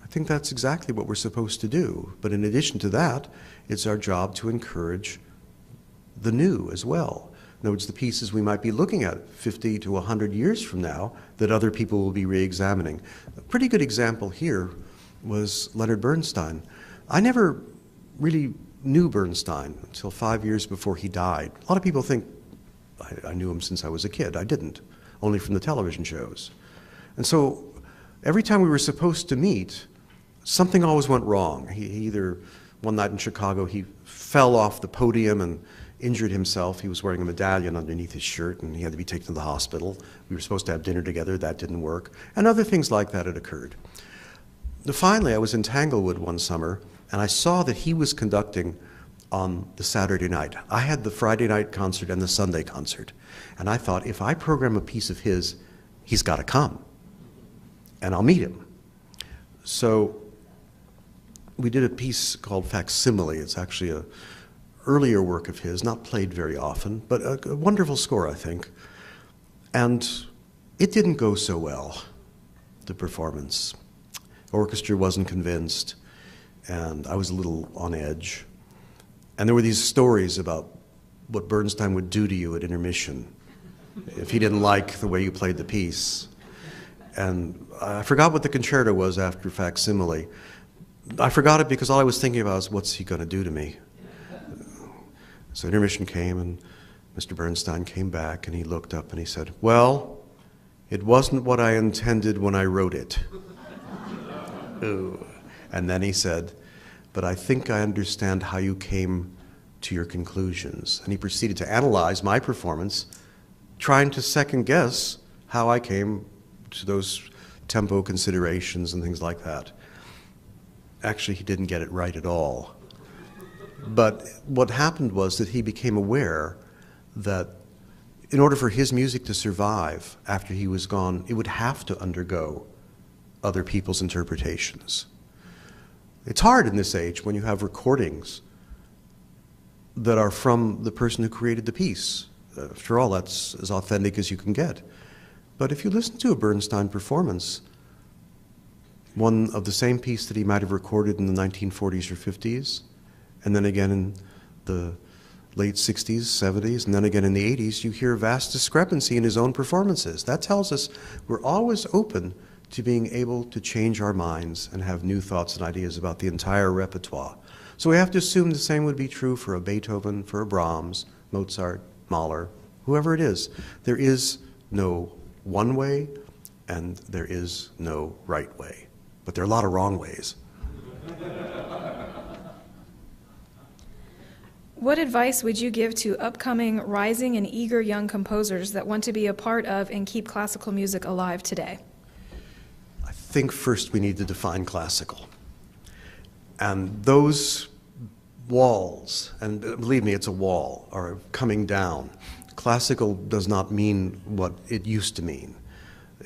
I think that's exactly what we're supposed to do. But in addition to that, it's our job to encourage the new as well. In other words, the pieces we might be looking at 50 to 100 years from now that other people will be re-examining. A pretty good example here was Leonard Bernstein. I never really knew Bernstein until 5 years before he died. A lot of people think I knew him since I was a kid. I didn't. only from the television shows. And so every time we were supposed to meet, something always went wrong. He either, one night in Chicago, he fell off the podium and injured himself. He was wearing a medallion underneath his shirt and he had to be taken to the hospital. We were supposed to have dinner together. That didn't work. And other things like that had occurred. Finally, I was in Tanglewood one summer and I saw that he was conducting on the Saturday night. I had the Friday night concert and the Sunday concert. And I thought, if I program a piece of his, he's got to come. And I'll meet him. So we did a piece called Facsimile. It's actually an earlier work of his, not played very often, but a wonderful score, I think. And it didn't go so well, the performance. Orchestra wasn't convinced, and I was a little on edge. And there were these stories about what Bernstein would do to you at intermission if he didn't like the way you played the piece. And I forgot what the concerto was after Facsimile. I forgot it because all I was thinking about was, what's he going to do to me? So intermission came, and Mr. Bernstein came back, and he looked up and he said, well, it wasn't what I intended when I wrote it. Ooh. And then he said, but I think I understand how you came to your conclusions. And he proceeded to analyze my performance, trying to second guess how I came to those tempo considerations and things like that. Actually, he didn't get it right at all. But what happened was that he became aware that in order for his music to survive after he was gone, it would have to undergo other people's interpretations. It's hard in this age when you have recordings that are from the person who created the piece. After all, that's as authentic as you can get. But if you listen to a Bernstein performance, one of the same piece that he might have recorded in the 1940s or 50s, and then again in the late 60s, 70s, and then again in the 80s, you hear vast discrepancy in his own performances. That tells us we're always open to being able to change our minds and have new thoughts and ideas about the entire repertoire. So we have to assume the same would be true for a Beethoven, for a Brahms, Mozart, Mahler, whoever it is. There is no one way, and there is no right way. But there are a lot of wrong ways. What advice would you give to upcoming, rising, and eager young composers that want to be a part of and keep classical music alive today? I think first we need to define classical. And those walls, and believe me, it's a wall, are coming down. Classical does not mean what it used to mean.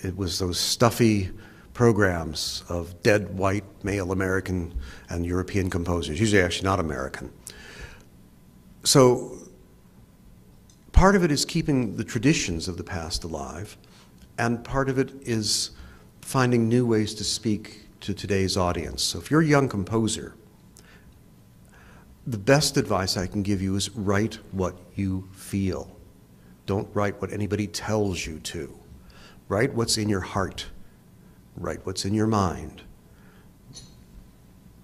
It was those stuffy programs of dead white male American and European composers, usually actually not American. So part of it is keeping the traditions of the past alive, and part of it is finding new ways to speak to today's audience. So if you're a young composer, the best advice I can give you is write what you feel. Don't write what anybody tells you to. Write what's in your heart. Write what's in your mind.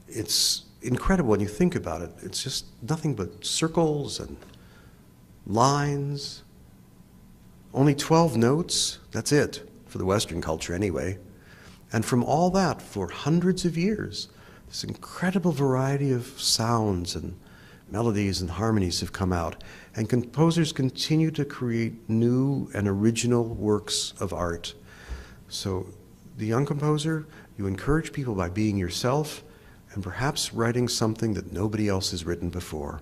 It's incredible when you think about it. It's just nothing but circles and lines. Only 12 notes, that's it, for the Western culture anyway. And from all that, for hundreds of years, this incredible variety of sounds and melodies and harmonies have come out. And composers continue to create new and original works of art. So the young composer, you encourage people by being yourself and perhaps writing something that nobody else has written before.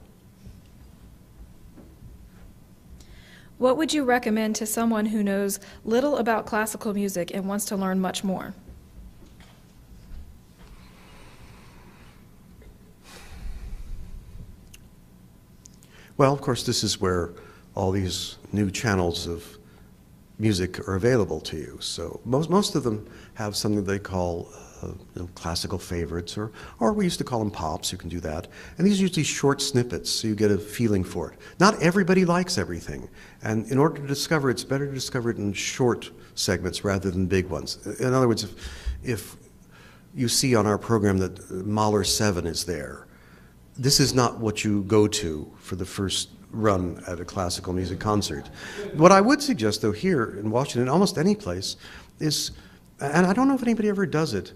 What would you recommend to someone who knows little about classical music and wants to learn much more? Well, of course, this is where all these new channels of music are available to you. So most of them have something they call classical favorites, or we used to call them pops. You can do that. And these are usually short snippets, so you get a feeling for it. Not everybody likes everything. And in order to discover it, it's better to discover it in short segments rather than big ones. In other words, if you see on our program that Mahler 7 is there, this is not what you go to for the first run at a classical music concert. What I would suggest, though, here in Washington, almost any place, is, and I don't know if anybody ever does it,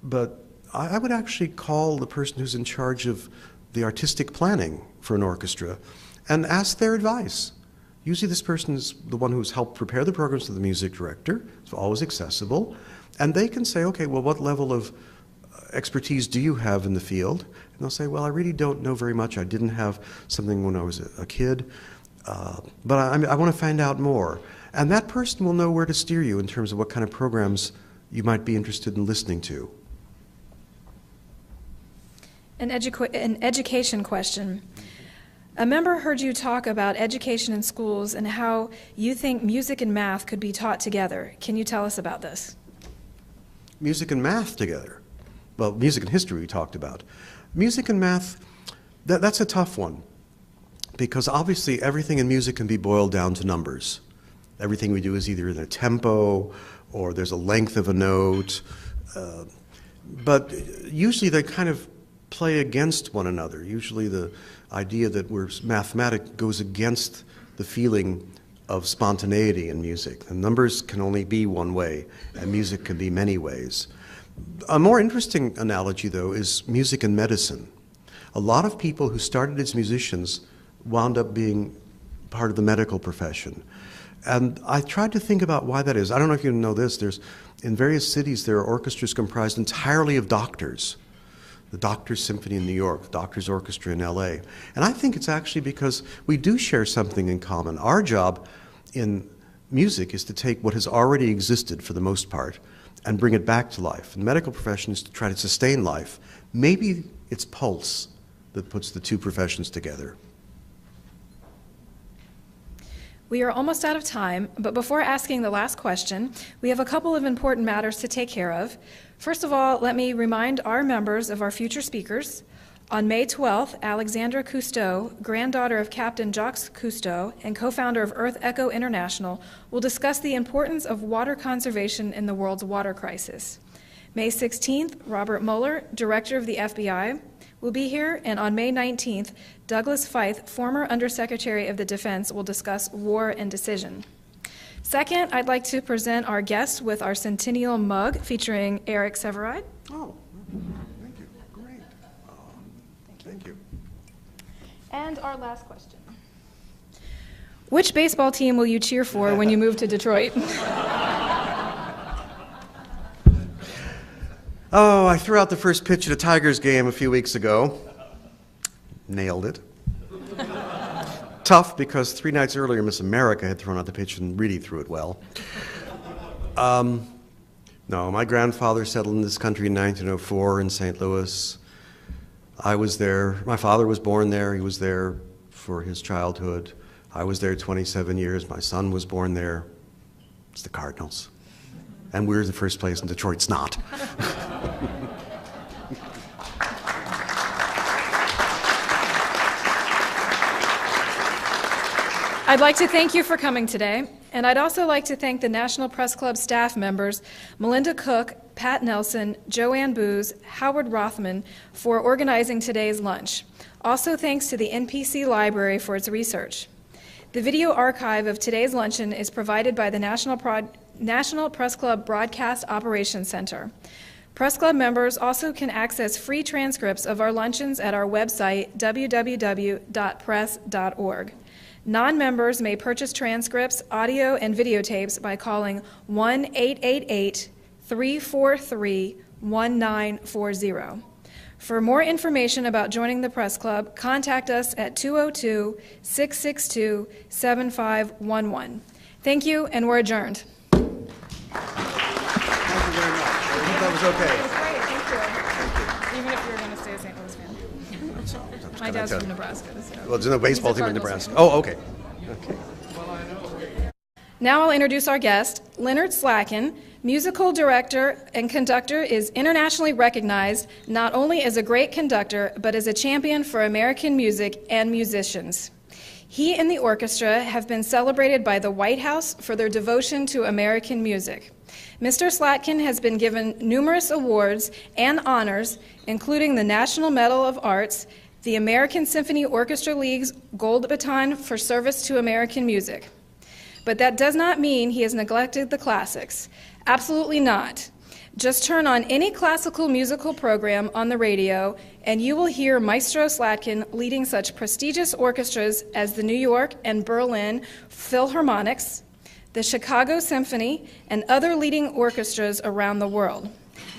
but I would actually call the person who's in charge of the artistic planning for an orchestra and ask their advice. Usually this person is the one who's helped prepare the programs for the music director. It's always accessible. And they can say, okay, well, what level of expertise do you have in the field? And they'll say, well, I really don't know very much. I didn't have something when I was a kid, but I want to find out more. And that person will know where to steer you in terms of what kind of programs you might be interested in listening to. An education question. A member heard you talk about education in schools and how you think music and math could be taught together. Can you tell us about this? Music and math together? Well, music and history we talked about. Music and math, that's a tough one, because obviously everything in music can be boiled down to numbers. Everything we do is either in a tempo or there's a length of a note, but usually they kind of play against one another. Usually the idea that we're mathematic goes against the feeling of spontaneity in music. The numbers can only be one way, and music can be many ways. A more interesting analogy, though, is music and medicine. A lot of people who started as musicians wound up being part of the medical profession. And I tried to think about why that is. I don't know if you know this. In various cities, there are orchestras comprised entirely of doctors. The Doctors' Symphony in New York, the Doctors' Orchestra in LA. And I think it's actually because we do share something in common. Our job in music is to take what has already existed for the most part and bring it back to life. And the medical profession is to try to sustain life. Maybe it's pulse that puts the two professions together. We are almost out of time, but before asking the last question, we have a couple of important matters to take care of. First of all, let me remind our members of our future speakers. On May 12th, Alexandra Cousteau, granddaughter of Captain Jacques Cousteau and co-founder of Earth Echo International, will discuss the importance of water conservation in the world's water crisis. May 16th, Robert Mueller, director of the FBI, will be here, and on May 19th, Douglas Feith, former Undersecretary of the Defense, will discuss war and decision. Second, I'd like to present our guest with our centennial mug featuring Eric Severide. Oh, thank you. Great. Thank you. And our last question. Which baseball team will you cheer for when you move to Detroit? Oh, I threw out the first pitch at a Tigers game a few weeks ago. Nailed it. Tough, because 3 nights earlier Miss America had thrown out the pitch and really threw it well. No, my grandfather settled in this country in 1904 in St. Louis. I was there. My father was born there. He was there for his childhood. I was there 27 years. My son was born there. It's the Cardinals. And we're the first place, and Detroit's not. I'd like to thank you for coming today, and I'd also like to thank the National Press Club staff members, Melinda Cook, Pat Nelson, Joanne Booz, Howard Rothman, for organizing today's lunch. Also thanks to the NPC Library for its research. The video archive of today's luncheon is provided by the National Press Club Broadcast Operations Center. Press Club members also can access free transcripts of our luncheons at our website, www.press.org. Non-members may purchase transcripts, audio, and videotapes by calling 1-888-343-1940. For more information about joining the Press Club, contact us at 202-662-7511. Thank you, and we're adjourned. Thank you very much. I hope that was okay. It was great, thank you. Even if you were going to stay a St. Louis fan. My dad's from Nebraska. So. Well, there's no baseball team in Nebraska. Oh, okay. Okay. Now I'll introduce our guest, Leonard Slatkin, musical director and conductor, is internationally recognized not only as a great conductor, but as a champion for American music and musicians. He and the orchestra have been celebrated by the White House for their devotion to American music. Mr. Slatkin has been given numerous awards and honors, including the National Medal of Arts, the American Symphony Orchestra League's Gold Baton for service to American music. But that does not mean he has neglected the classics. Absolutely not. Just turn on any classical musical program on the radio, and you will hear Maestro Slatkin leading such prestigious orchestras as the New York and Berlin Philharmonics, the Chicago Symphony, and other leading orchestras around the world.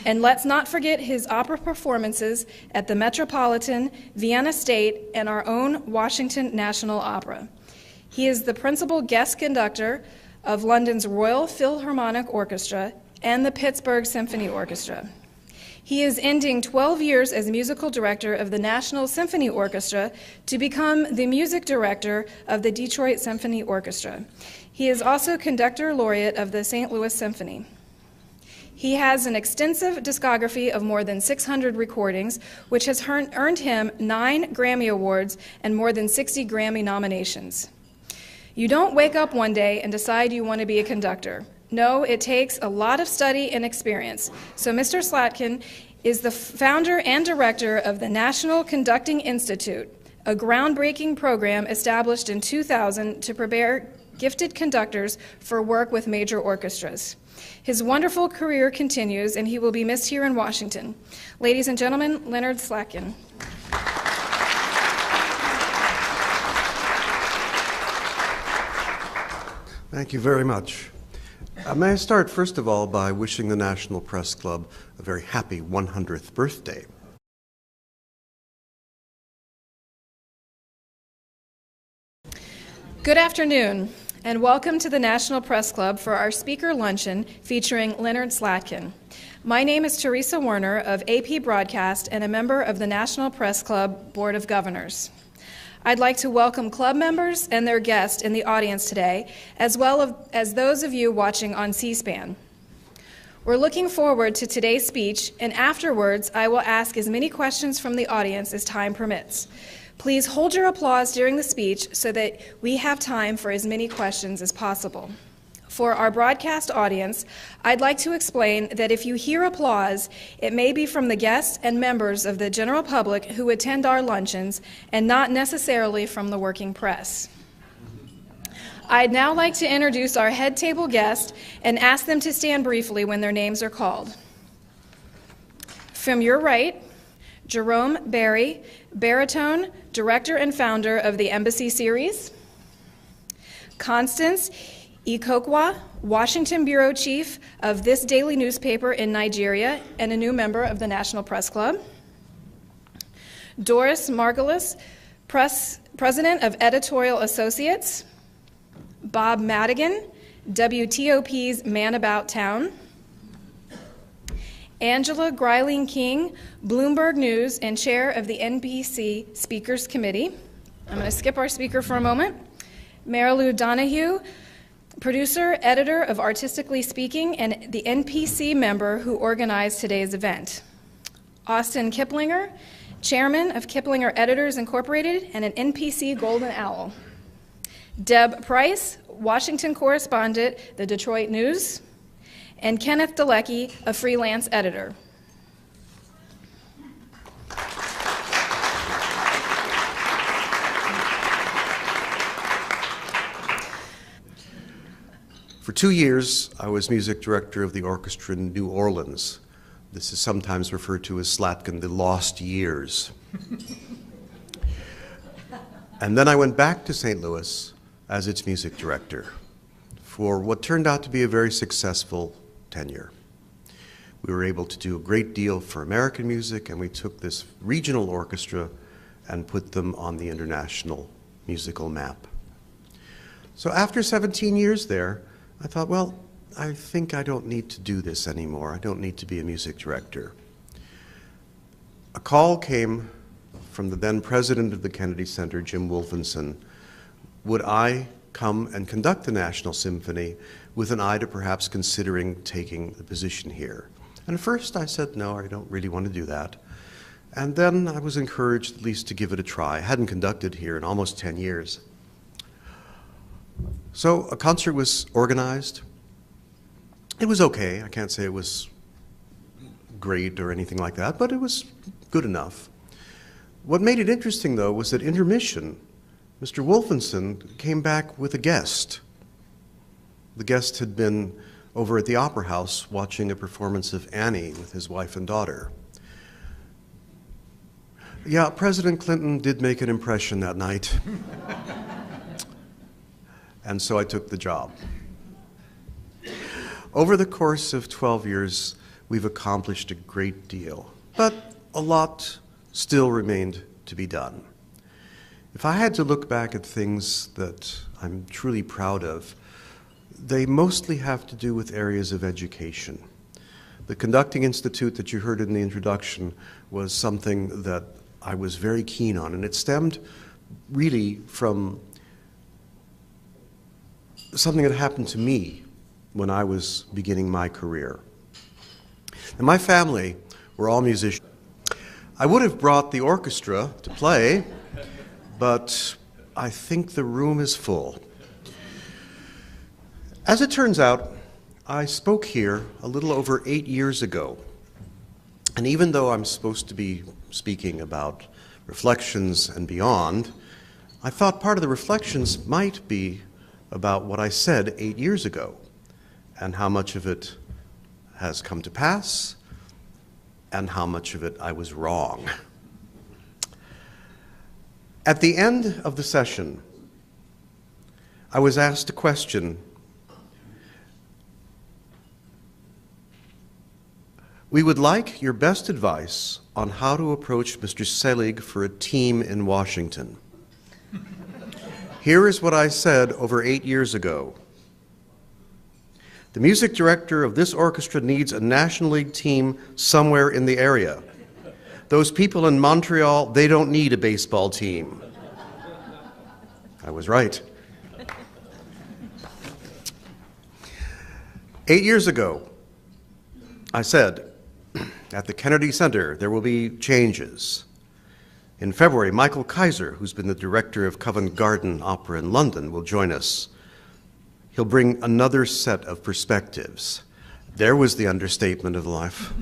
And let's not forget his opera performances at the Metropolitan, Vienna State, and our own Washington National Opera. He is the principal guest conductor of London's Royal Philharmonic Orchestra and the Pittsburgh Symphony Orchestra. He is ending 12 years as musical director of the National Symphony Orchestra to become the music director of the Detroit Symphony Orchestra. He is also conductor laureate of the St. Louis Symphony. He has an extensive discography of more than 600 recordings, which has earned him 9 Grammy Awards and more than 60 Grammy nominations. You don't wake up one day and decide you want to be a conductor. No, it takes a lot of study and experience. So Mr. Slatkin is the founder and director of the National Conducting Institute, a groundbreaking program established in 2000 to prepare gifted conductors for work with major orchestras. His wonderful career continues, and he will be missed here in Washington. Ladies and gentlemen, Leonard Slatkin. Thank you very much. May I start, first of all, by wishing the National Press Club a very happy 100th birthday. Good afternoon, and welcome to the National Press Club for our speaker luncheon featuring Leonard Slatkin. My name is Teresa Werner of AP Broadcast and a member of the National Press Club Board of Governors. I'd like to welcome club members and their guests in the audience today, as well as those of you watching on C-SPAN. We're looking forward to today's speech, and afterwards I will ask as many questions from the audience as time permits. Please hold your applause during the speech so that we have time for as many questions as possible. For our broadcast audience, I'd like to explain that if you hear applause, it may be from the guests and members of the general public who attend our luncheons and not necessarily from the working press. I'd now like to introduce our head table guests and ask them to stand briefly when their names are called. From your right, Jerome Barry, baritone, director and founder of the Embassy Series. Constance Ikokwa, Washington Bureau Chief of this daily newspaper in Nigeria and a new member of the National Press Club. Doris Margulis, President of Editorial Associates. Bob Madigan, WTOP's Man About Town. Angela Greiling King, Bloomberg News and chair of the NBC Speakers Committee. I'm going to skip our speaker for a moment. Marilou Donahue, producer, editor of Artistically Speaking, and the NPC member who organized today's event. Austin Kiplinger, chairman of Kiplinger Editors Incorporated and an NPC Golden Owl. Deb Price, Washington correspondent, The Detroit News. And Kenneth Delecky, a freelance editor. For 2 years, I was music director of the orchestra in New Orleans. This is sometimes referred to as Slatkin, the lost years. And then I went back to St. Louis as its music director for what turned out to be a very successful tenure. We were able to do a great deal for American music, and we took this regional orchestra and put them on the international musical map. So after 17 years there, I thought, well, I think I don't need to do this anymore. I don't need to be a music director. A call came from the then president of the Kennedy Center, Jim Wolfenson. Would I come and conduct the National Symphony with an eye to perhaps considering taking the position here? And at first I said, no, I don't really want to do that. And then I was encouraged at least to give it a try. I hadn't conducted here in almost 10 years. So a concert was organized. It was okay. I can't say it was great or anything like that, but it was good enough. What made it interesting, though, was that intermission, Mr. Wolfenson came back with a guest. The guest had been over at the Opera House watching a performance of Annie with his wife and daughter. Yeah, President Clinton did make an impression that night. And so I took the job. Over the course of 12 years, we've accomplished a great deal, but a lot still remained to be done. If I had to look back at things that I'm truly proud of, they mostly have to do with areas of education. The Conducting Institute that you heard in the introduction was something that I was very keen on, and it stemmed really from something that happened to me when I was beginning my career. And my family were all musicians. I would have brought the orchestra to play, but I think the room is full. As it turns out, I spoke here a little over 8 years ago. And even though I'm supposed to be speaking about reflections and beyond, I thought part of the reflections might be about what I said 8 years ago and how much of it has come to pass and how much of it I was wrong. At the end of the session, I was asked a question. We would like your best advice on how to approach Mr. Selig for a team in Washington. Here is what I said over 8 years ago. The music director of this orchestra needs a National League team somewhere in the area. Those people in Montreal, they don't need a baseball team. I was right. 8 years ago, I said, at the Kennedy Center, there will be changes. In February, Michael Kaiser, who's been the director of Covent Garden Opera in London, will join us. He'll bring another set of perspectives. There was the understatement of life.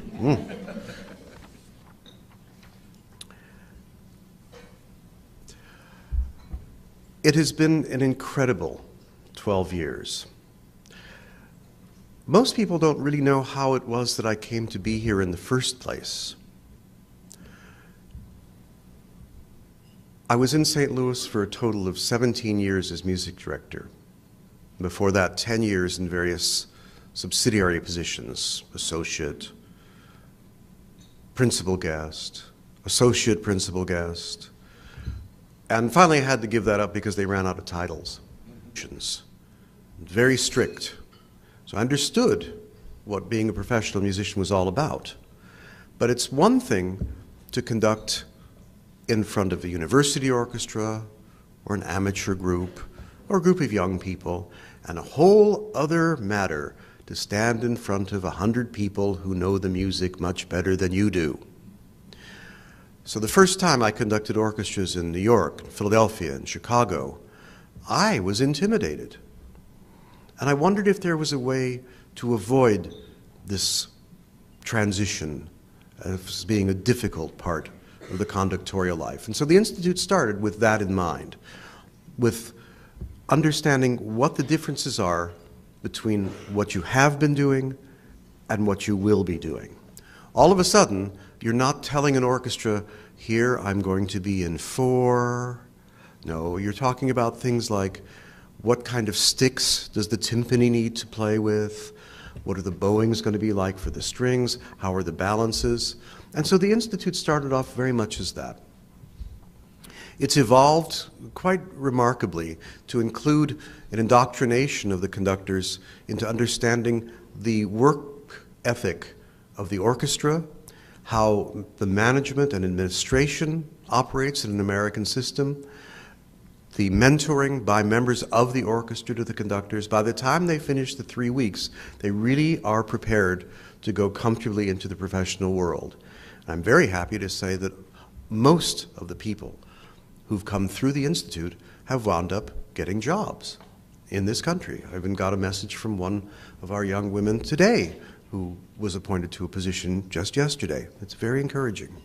It has been an incredible 12 years. Most people don't really know how it was that I came to be here in the first place. I was in St. Louis for a total of 17 years as music director. Before that, 10 years in various subsidiary positions, associate, principal guest, associate principal guest, and finally I had to give that up because they ran out of titles. Very strict. So I understood what being a professional musician was all about. But it's one thing to conduct in front of a university orchestra or an amateur group or a group of young people, and a whole other matter to stand in front of 100 people who know the music much better than you do. So the first time I conducted orchestras in New York, Philadelphia, and Chicago, I was intimidated. And I wondered if there was a way to avoid this transition as being a difficult part of the conductorial life. And so the Institute started with that in mind, with understanding what the differences are between what you have been doing and what you will be doing. All of a sudden, you're not telling an orchestra, here I'm going to be in 4. No, you're talking about things like, what kind of sticks does the timpani need to play with? What are the bowings going to be like for the strings? How are the balances? And so the Institute started off very much as that. It's evolved quite remarkably to include an indoctrination of the conductors into understanding the work ethic of the orchestra, how the management and administration operates in an American system, the mentoring by members of the orchestra to the conductors. By the time they finish the 3 weeks, they really are prepared to go comfortably into the professional world. And I'm very happy to say that most of the people who've come through the Institute have wound up getting jobs in this country. I even got a message from one of our young women today who was appointed to a position just yesterday. It's very encouraging.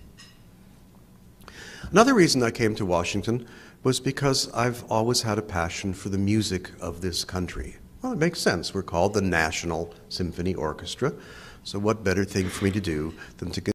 Another reason I came to Washington was because I've always had a passion for the music of this country. Well, it makes sense. We're called the National Symphony Orchestra, so what better thing for me to do than to